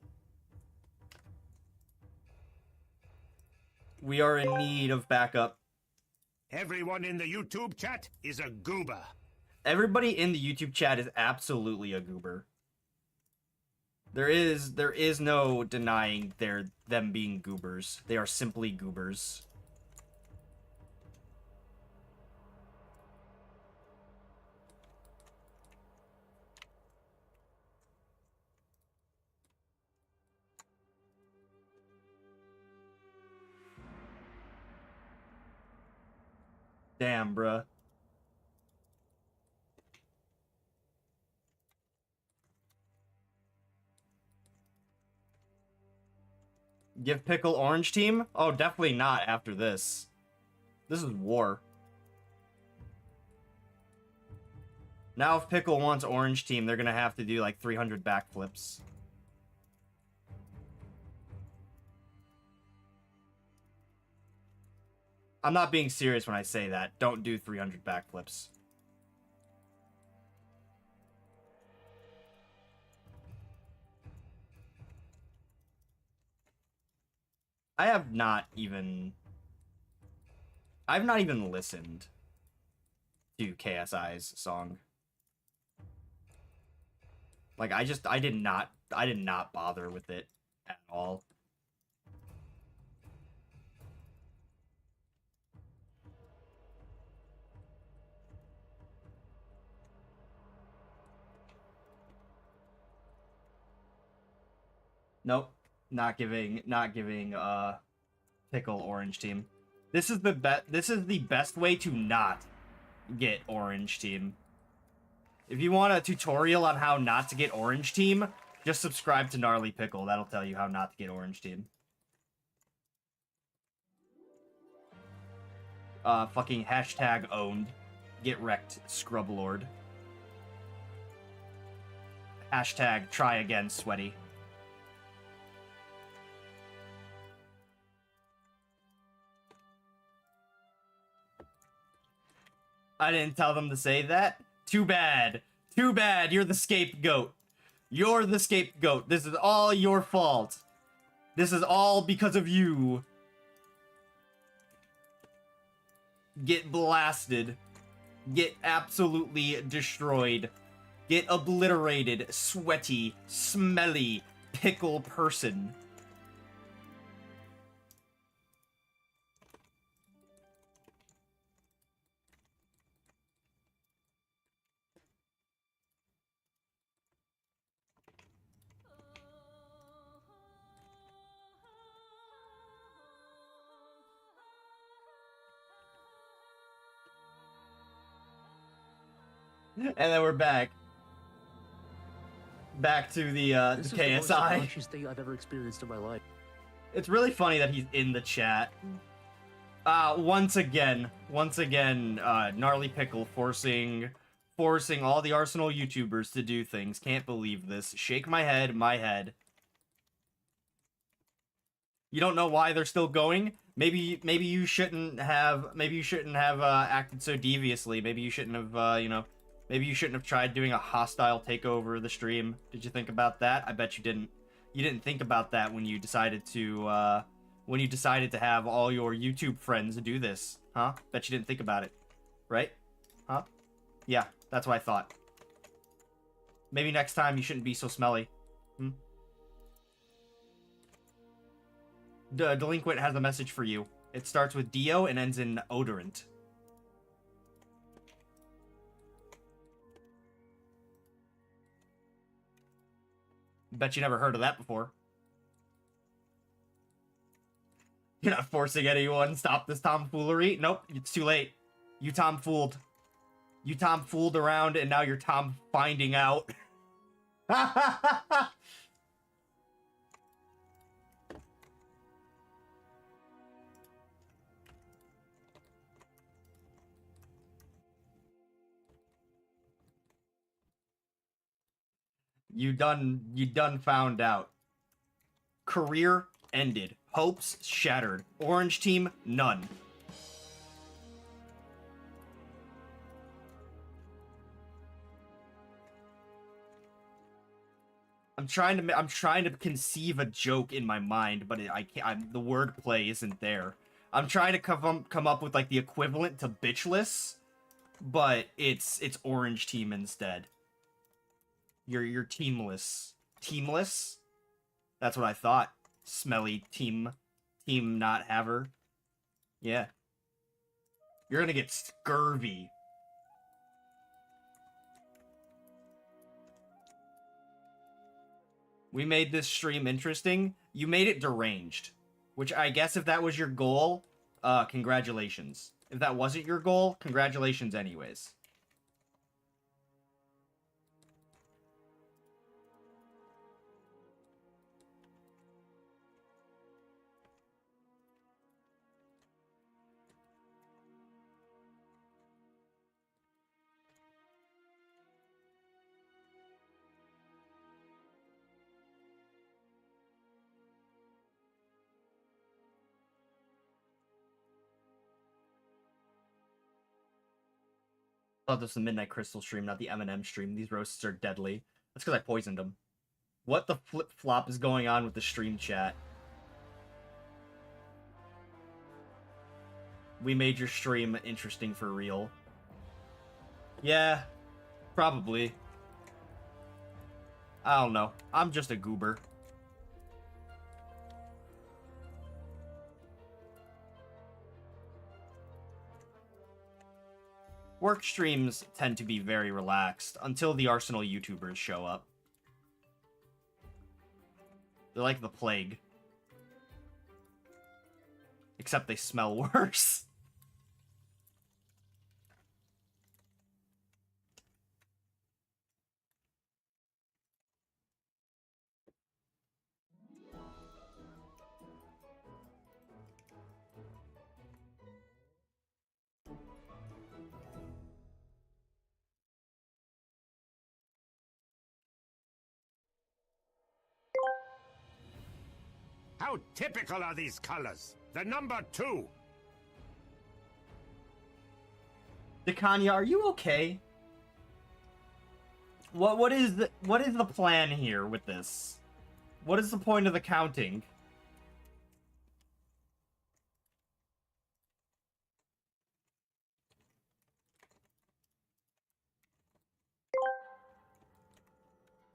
We are in need of backup. Everyone in the YouTube chat is a goober. Everybody in the YouTube chat is absolutely a goober. There is no denying them being goobers. They are simply goobers. Damn, bruh. Give Pickle orange team? Oh, definitely not after this. This is war. Now if Pickle wants orange team, they're gonna have to do like 300 backflips. I'm not being serious when I say that. Don't do 300 backflips. I've not even listened to KSI's song. Like I did not bother with it at all. Nope. Not giving Pickle orange team. This is the best way to not get orange team. If you want a tutorial on how not to get orange team, just subscribe to Gnarly Pickle. That'll tell you how not to get orange team. Fucking hashtag owned. Get wrecked, Scrub Lord. Hashtag try again, sweaty. I didn't tell them to say that. Too bad. Too bad. You're the scapegoat. You're the scapegoat. This is all your fault. This is all because of you. Get blasted. Get absolutely destroyed. Get obliterated. Sweaty, smelly, pickle person. And then we're back. Back to the KSI. This is the most obnoxious thing I've ever experienced in my life. It's really funny that he's in the chat. Once again, Gnarly Pickle forcing all the Arsenal YouTubers to do things. Can't believe this. Shake my head, my head. You don't know why they're still going? Maybe you shouldn't have acted so deviously. Maybe you shouldn't have maybe you shouldn't have tried doing a hostile takeover of the stream. Did you think about that? I bet you didn't. You didn't think about that when you decided to have all your YouTube friends do this, huh? Bet you didn't think about it, right? Huh? Yeah, that's what I thought. Maybe next time you shouldn't be so smelly. Delinquent has a message for you. It starts with Dio and ends in odorant. Bet you never heard of that before. You're not forcing anyone. Stop this tomfoolery. Nope, it's too late. You tomfooled. You tomfooled around, and now you're Tom finding out. You done found out. Career ended. Hopes shattered. Orange team, none. I'm trying to conceive a joke in my mind, but I can't. The wordplay isn't there. I'm trying to come up with like the equivalent to bitchless, but it's orange team instead. You're teamless. Teamless? That's what I thought. Smelly team not haver. Yeah. You're gonna get scurvy. We made this stream interesting. You made it deranged. Which I guess if that was your goal, congratulations. If that wasn't your goal, congratulations anyways. thought this was the Midnight Crystal stream, not the M&M stream. These roasts are deadly. That's because I poisoned them. What the flip-flop is going on with the stream chat? We made your stream interesting for real. Yeah, probably. I don't know. I'm just a goober. Work streams tend to be very relaxed until the Arsenal YouTubers show up. They're like the plague. Except they smell worse. How typical are these colors? The number 2. Dekanya, are you okay? What is the plan here with this? What is the point of the counting?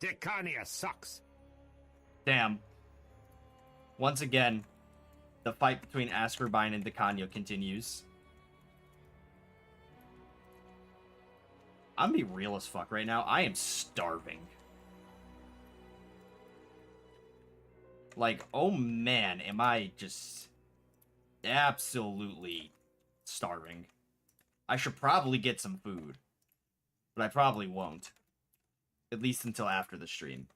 Decania sucks. Damn. Once again, the fight between Ascorbine and Dekanya continues. I'm gonna be real as fuck right now. I am starving. Like, oh man, am I just absolutely starving. I should probably get some food. But I probably won't. At least until after the stream.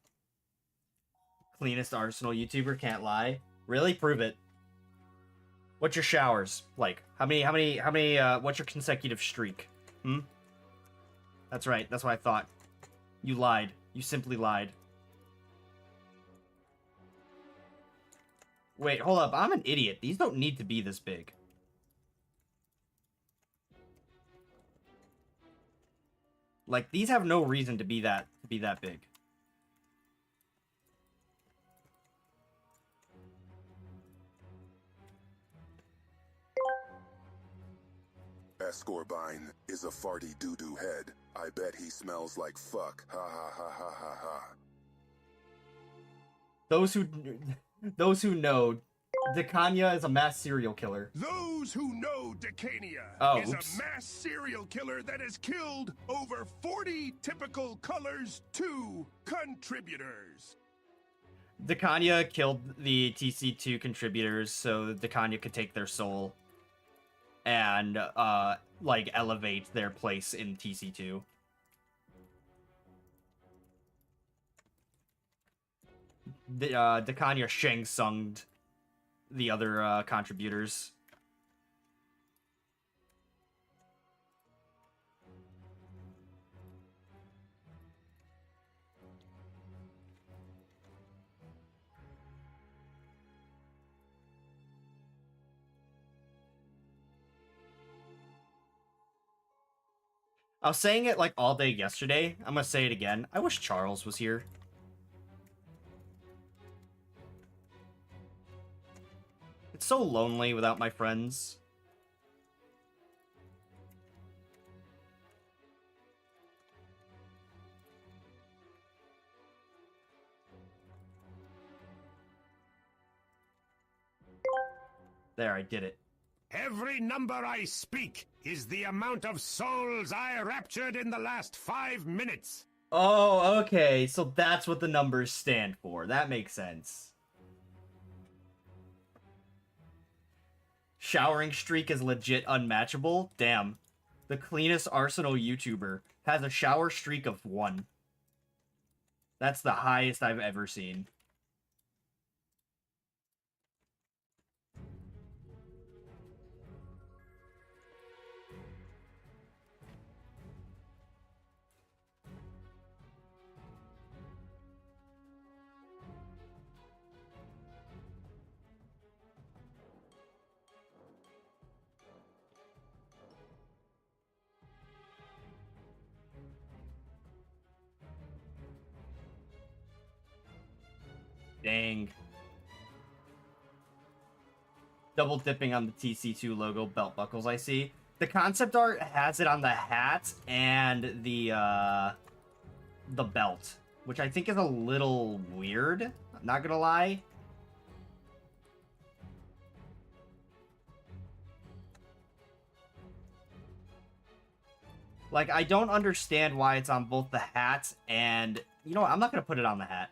Cleanest Arsenal YouTuber, can't lie. Really? Prove it. What's your showers like? How many, what's your consecutive streak? Hmm? That's right, that's what I thought. You lied. You simply lied. Wait, hold up, I'm an idiot. These don't need to be this big. Like, these have no reason to be that big. Ascorbine is a farty doo-doo head. I bet he smells like fuck. Ha ha ha ha ha ha. Those who know, Dekanya is a mass serial killer. Those who know Decania is a mass serial killer that has killed over 40 typical colors 2 contributors. Dekanya killed the TC2 contributors so Dekanya could take their soul and like elevate their place in TC2. Dekanya Shang Tsung'd the other contributors. I was saying it like all day yesterday. I'm gonna say it again. I wish Charles was here. It's so lonely without my friends. There, I did it. Every number I speak is the amount of souls I raptured in the last 5 minutes. Oh, okay. So that's what the numbers stand for. That makes sense. Showering streak is legit unmatchable? Damn. The cleanest Arsenal YouTuber has a shower streak of 1. That's the highest I've ever seen. Dang. Double dipping on the TC2 logo belt buckles, I see. The concept art has it on the hat and the belt, which I think is a little weird. I'm not gonna lie. Like, I don't understand why it's on both the hat and... You know what? I'm not going to put it on the hat.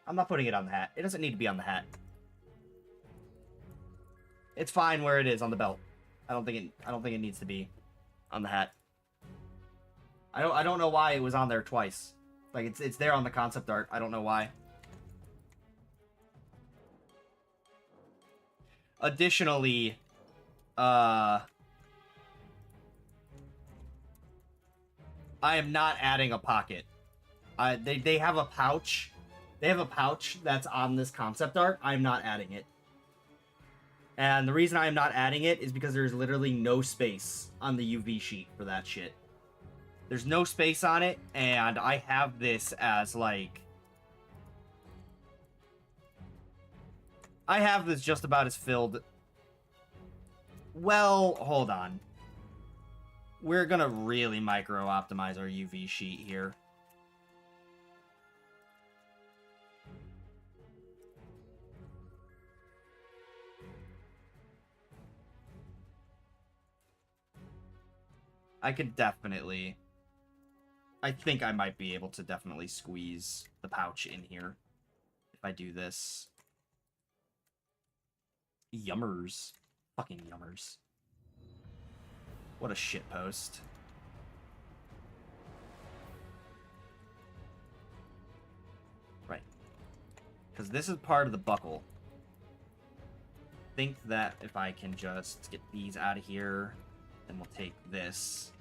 I'm not putting it on the hat. It doesn't need to be on the hat. It's fine where it is on the belt. I don't think it needs to be on the hat. I don't know why it was on there twice. Like, it's there on the concept art. I don't know why. Additionally, I am not adding a pocket. They have a pouch. They have a pouch that's on this concept art. I'm not adding it. And the reason I am not adding it is because there's literally no space on the UV sheet for that shit. There's no space on it, and I have this as, like... I have this just about as filled... Well, hold on. We're gonna really micro-optimize our UV sheet here. I could definitely... I think I might be able to definitely squeeze the pouch in here if I do this. Yummers. Fucking yummers. What a shitpost. Right. Because this is part of the buckle. Think that if I can just get these out of here, then we'll take this,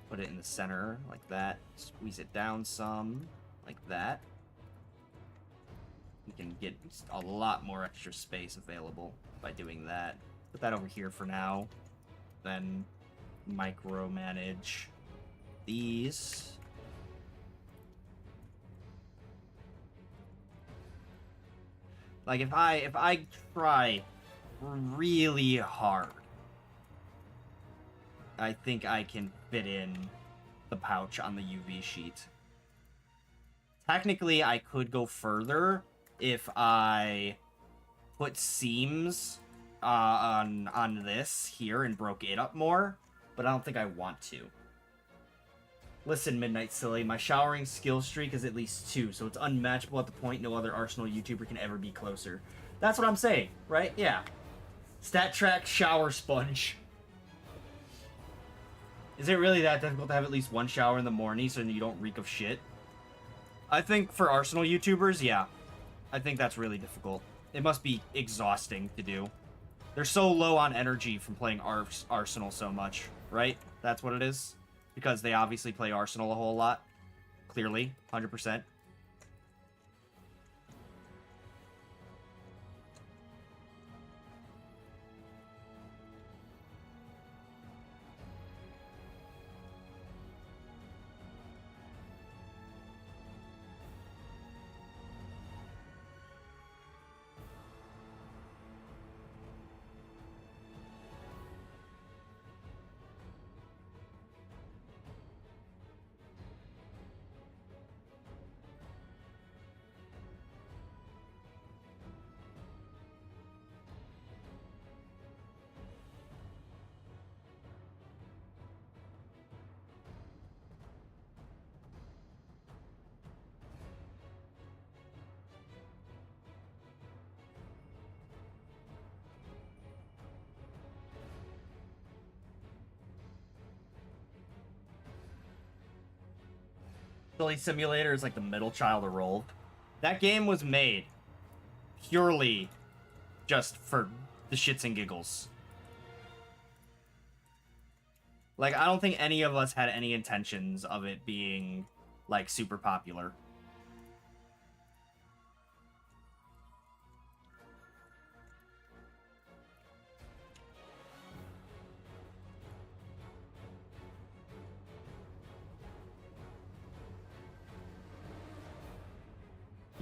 put it in the center like that, squeeze it down some like that. We can get a lot more extra space available by doing that. Put that over here for now. Then micromanage these. Like if I try really hard, I think I can fit in the pouch on the UV sheet. Technically, I could go further if I put seams on this here and broke it up more, but I don't think I want to. Listen, Midnight Silly, my showering skill streak is at least 2, so it's unmatchable at the point no other Arsenal YouTuber can ever be closer. That's what I'm saying, right? Yeah. Stat track shower sponge. Is it really that difficult to have at least one shower in the morning so you don't reek of shit? I think for Arsenal YouTubers, yeah. I think that's really difficult. It must be exhausting to do. They're so low on energy from playing Arsenal so much, right? That's what it is? Because they obviously play Arsenal a whole lot. Clearly, 100%. Silly Simulator is like the middle child of Roll. That game was made purely just for the shits and giggles. Like, I don't think any of us had any intentions of it being, like, super popular.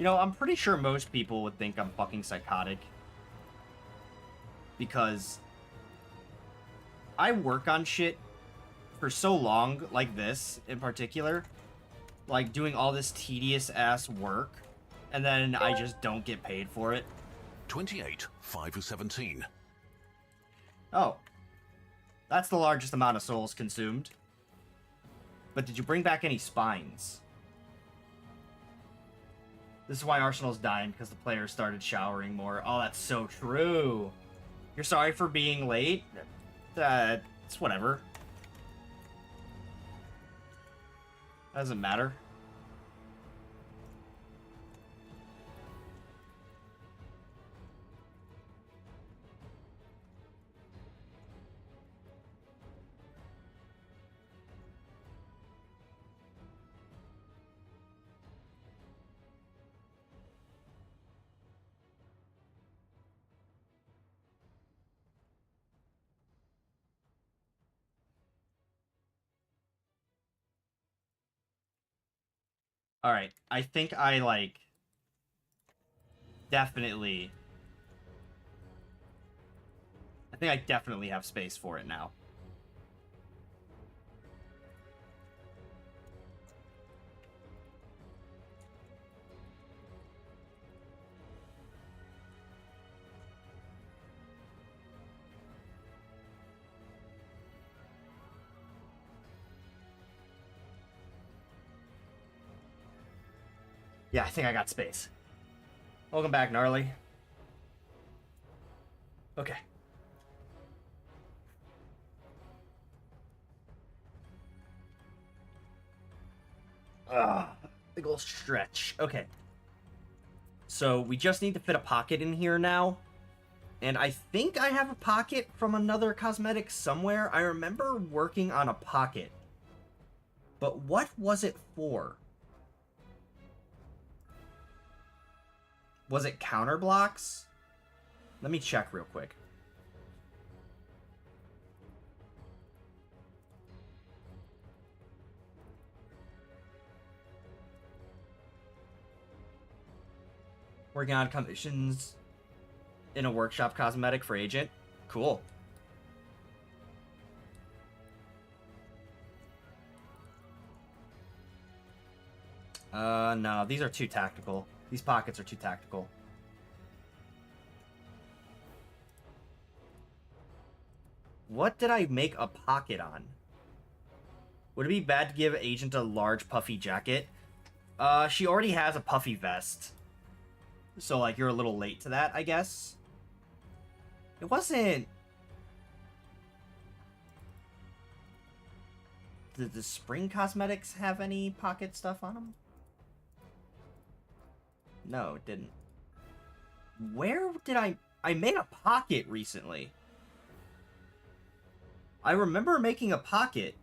You know, I'm pretty sure most people would think I'm fucking psychotic. Because I work on shit for so long, like this in particular. Like, doing all this tedious-ass work, and then I just don't get paid for it. 28, 5 of 17. Oh. That's the largest amount of souls consumed. But did you bring back any spines? This is why Arsenal's dying, because the players started showering more. Oh, that's so true. You're sorry for being late? It's whatever. Doesn't matter. Alright, I think I, like, definitely... I think I definitely have space for it now. Yeah, I think I got space. Welcome back, Gnarly. Okay. Big ol' stretch. Okay. So, we just need to fit a pocket in here now. And I think I have a pocket from another cosmetic somewhere. I remember working on a pocket. But what was it for? Was it counter blocks? Let me check real quick. Working on commissions in a workshop cosmetic for agent. Cool. No, these are too tactical. These pockets are too tactical. What did I make a pocket on? Would it be bad to give Agent a large puffy jacket? She already has a puffy vest. So, like, you're a little late to that, I guess. It wasn't... Did the spring cosmetics have any pocket stuff on them? No, it didn't. Where did I made a pocket recently. I remember making a pocket.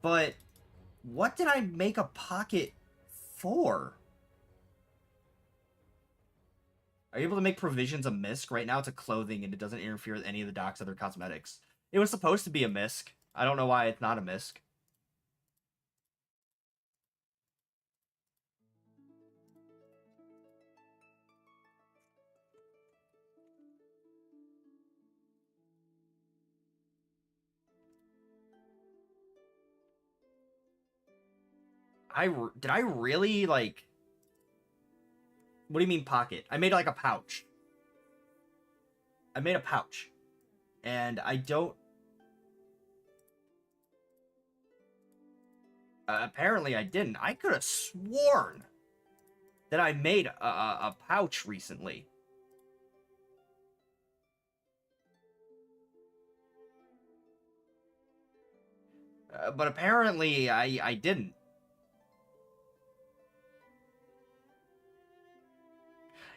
But what did I make a pocket for? Are you able to make provisions a misc? Right now it's a clothing and it doesn't interfere with any of the doc's other cosmetics. It was supposed to be a misc. I don't know why it's not a misc. Did I really, like... What do you mean pocket? I made, like, a pouch. I made a pouch. And I don't... apparently I didn't. I could have sworn that I made a pouch recently. But apparently I didn't.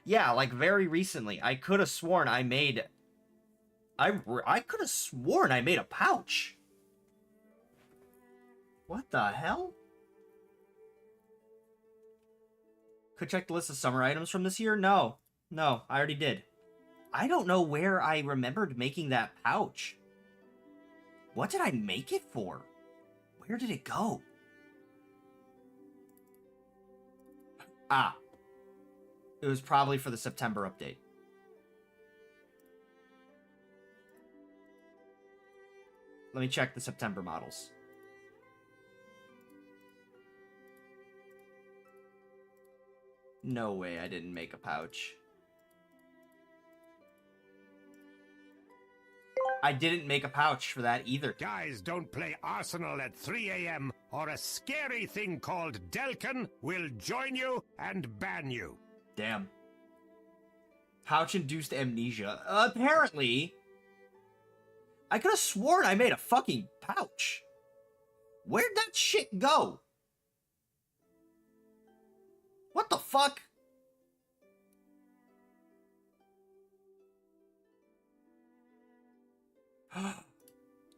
Yeah, like very recently. I could have sworn I made... I could have sworn I made a pouch. What the hell? Could check the list of summer items from this year? No. No, I already did. I don't know where I remembered making that pouch. What did I make it for? Where did it go? Ah. It was probably for the September update. Let me check the September models. No way I didn't make a pouch. I didn't make a pouch for that either. Guys, don't play Arsenal at 3 a.m. or a scary thing called Delkin will join you and ban you. Damn. Pouch-induced amnesia. Apparently, I could have sworn I made a fucking pouch. Where'd that shit go? What the fuck?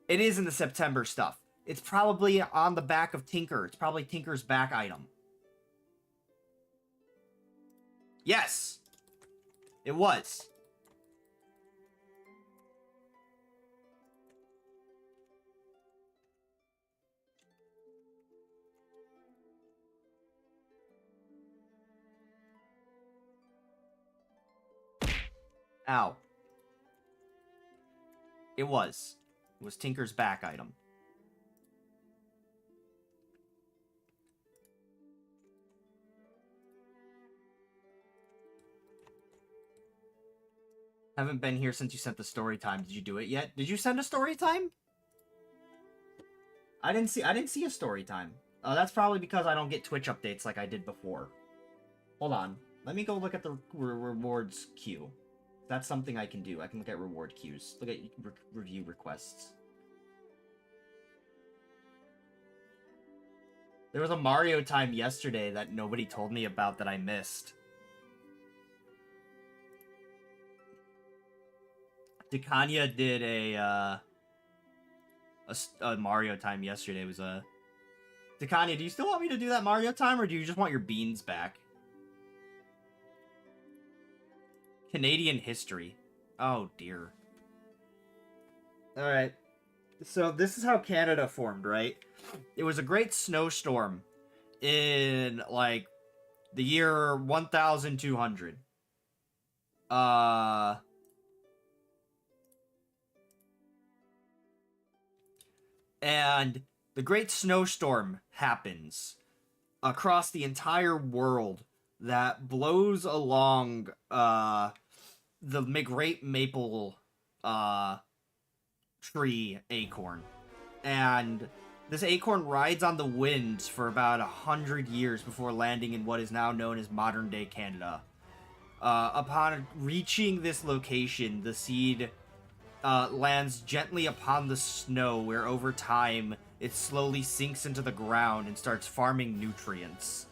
It is in the September stuff. It's probably on the back of Tinker. It's probably Tinker's back item. Yes! It was. Ow. It was. It was Tinker's back item. Haven't been here since you sent the story time. Did you do it yet? Did you send a story time? I didn't see a story time. Oh, that's probably because I don't get Twitch updates like I did before. Hold on. Let me go look at the rewards queue. That's something I can do. I can look at reward queues. Look at review requests. There was a Mario time yesterday that nobody told me about that I missed. Dekanya did a Mario time yesterday. It was a... Dekanya, do you still want me to do that Mario time, or do you just want your beans back? Canadian history. Oh, dear. Alright. So, this is how Canada formed, right? It was a great snowstorm in, like, the year 1200. And the Great Snowstorm happens across the entire world that blows along the great maple tree acorn. And this acorn rides on the winds for about 100 years before landing in what is now known as modern-day Canada. Upon reaching this location, the seed lands gently upon the snow, where over time it slowly sinks into the ground and starts farming nutrients.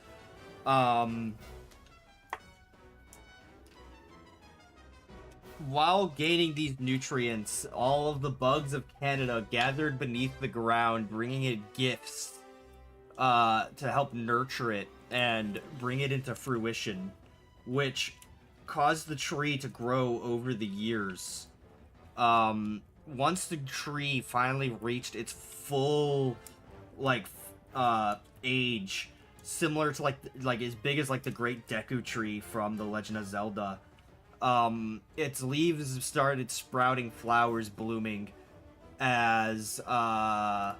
While gaining these nutrients, all of the bugs of Canada gathered beneath the ground, bringing it gifts to help nurture it and bring it into fruition, which caused the tree to grow over the years. Once the tree finally reached its full, age, similar to, like as big as, like, the Great Deku Tree from The Legend of Zelda, its leaves started sprouting flowers, blooming, as the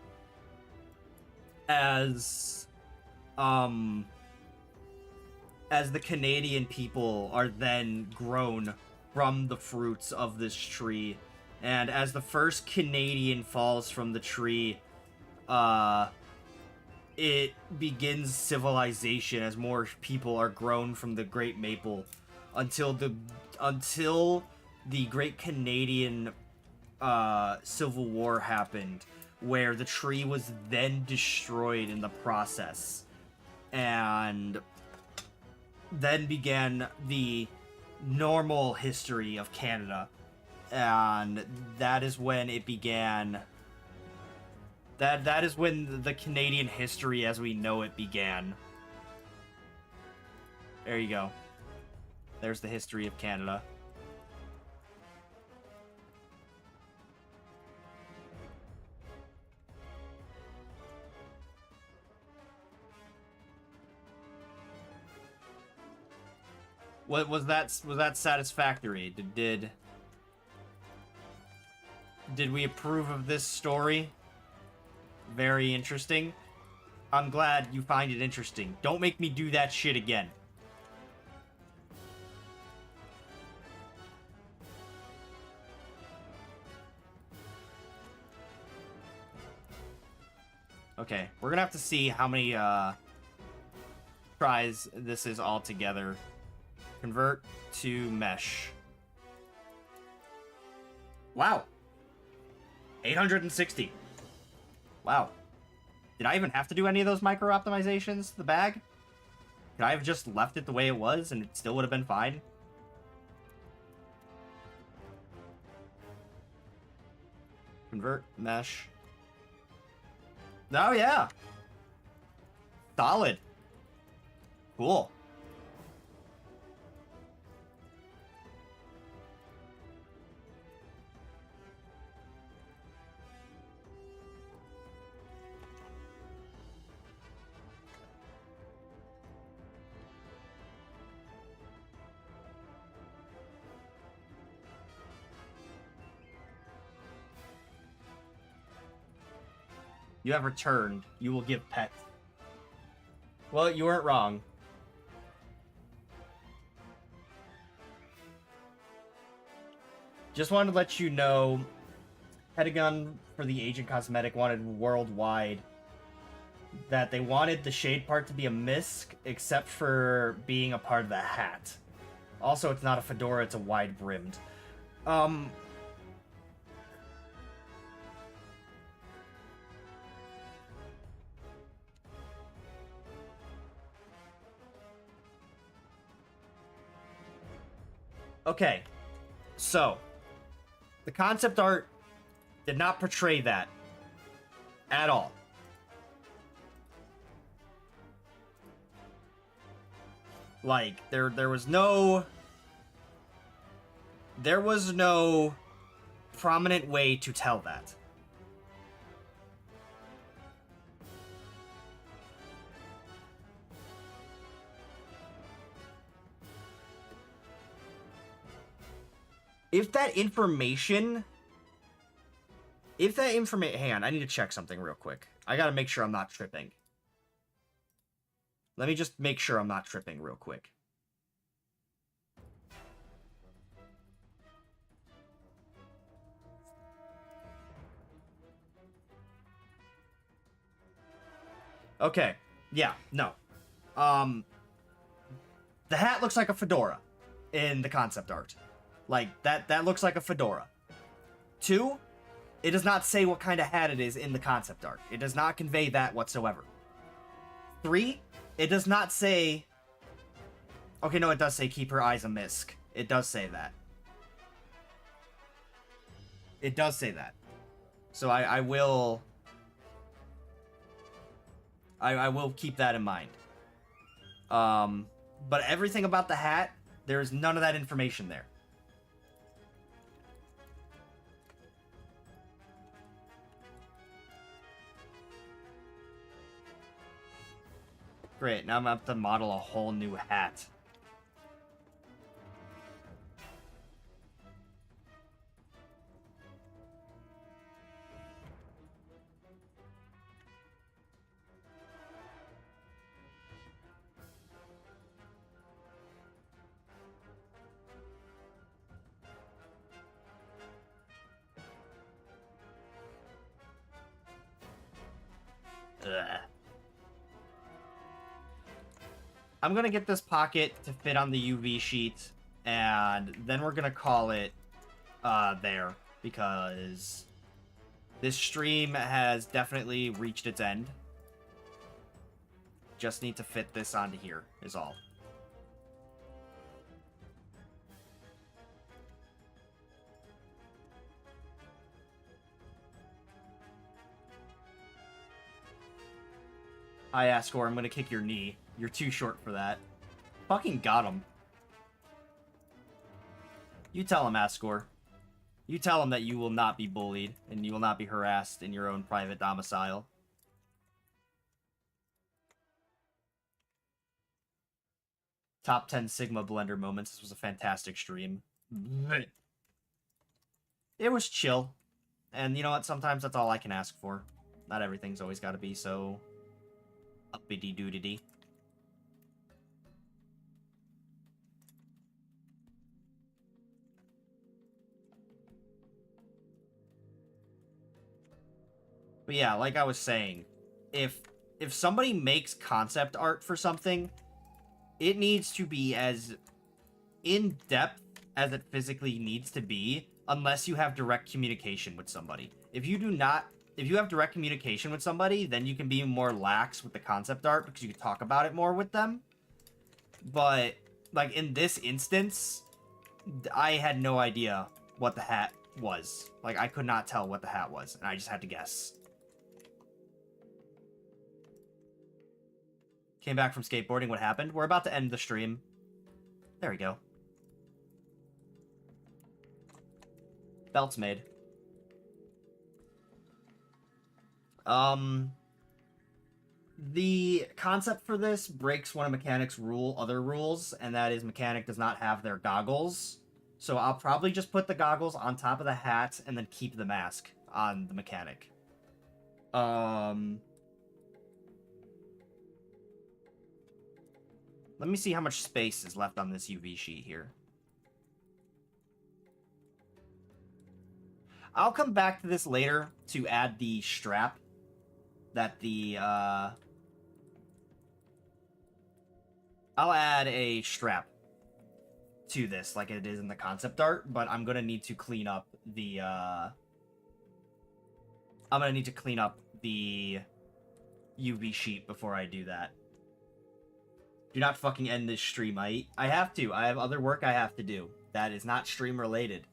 Canadian people are then grown from the fruits of this tree. And as the first Canadian falls from the tree, it begins civilization as more people are grown from the Great Maple until the Great Canadian Civil War happened, where the tree was then destroyed in the process. And then began the normal history of Canada. And that is when it began. That is when the Canadian history as we know it began. There you go. There's the history of Canada. What was that satisfactory? Did we approve of this story? Very interesting. I'm glad you find it interesting. Don't make me do that shit again. Okay, we're gonna have to see how many tries this is all together. Convert to mesh. Wow. 860. Wow. Did I even have to do any of those micro optimizations to the bag? Could I have just left it the way it was and it still would have been fine? Convert, mesh. Oh, yeah. Solid. Cool. You have returned. You will give pets. Well, you weren't wrong. Just wanted to let you know, Pentagon for the Agent Cosmetic wanted worldwide that they wanted the shade part to be a misc, except for being a part of the hat. Also, it's not a fedora, it's a wide-brimmed. Okay, so the concept art did not portray that at all. Like, there was no prominent way to tell that. If that information, hang on, I need to check something real quick. I gotta make sure I'm not tripping. Let me just make sure I'm not tripping real quick. Okay, yeah, no. The hat looks like a fedora in the concept art. Like, that looks like a fedora. 2, it does not say what kind of hat it is in the concept art. It does not convey that whatsoever. 3, it does not say... Okay, no, it does say keep her eyes a misc. It does say that. It does say that. So I will... I will keep that in mind. But everything about the hat, there's none of that information there. Great, now I'm about to model a whole new hat. Ugh. I'm gonna get this pocket to fit on the UV sheet, and then we're gonna call it there, because this stream has definitely reached its end. Just need to fit this onto here, is all. Hi, Ascor, I'm gonna kick your knee. You're too short for that. Fucking got him. You tell him, Ascor. You tell him that you will not be bullied, and you will not be harassed in your own private domicile. Top 10 Sigma Blender moments. This was a fantastic stream. It was chill. And you know what? Sometimes that's all I can ask for. Not everything's always got to be so uppity-doodity. But yeah, like I was saying, if somebody makes concept art for something, it needs to be as in-depth as it physically needs to be, unless you have direct communication with somebody. If you have direct communication with somebody, then you can be more lax with the concept art because you can talk about it more with them. But, like, in this instance, I had no idea what the hat was. Like, I could not tell what the hat was, and I just had to guess. Came back from skateboarding. What happened? We're about to end the stream. There we go. Belt's made. The concept for this breaks one of mechanic's other rules, and that is mechanic does not have their goggles. So I'll probably just put the goggles on top of the hat and then keep the mask on the mechanic. Let me see how much space is left on this UV sheet here. I'll come back to this later to add the strap that the, I'll add a strap to this like it is in the concept art, but I'm gonna need to clean up the, UV sheet before I do that. Do not fucking end this stream. I have to. I have other work I have to do. That is not stream related.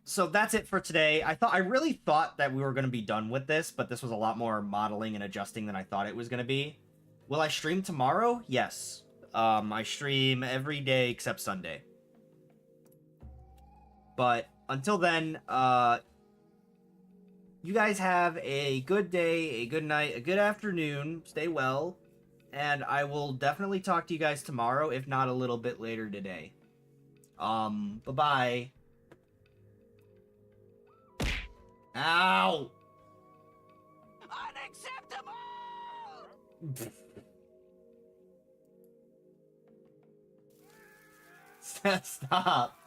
So that's it for today. I really thought that we were going to be done with this, but this was a lot more modeling and adjusting than I thought it was going to be. Will I stream tomorrow? Yes. I stream every day except Sunday. But until then, you guys have a good day, a good night, a good afternoon. Stay well. And I will definitely talk to you guys tomorrow, if not a little bit later today. Bye-bye. Ow! Unacceptable! Stop.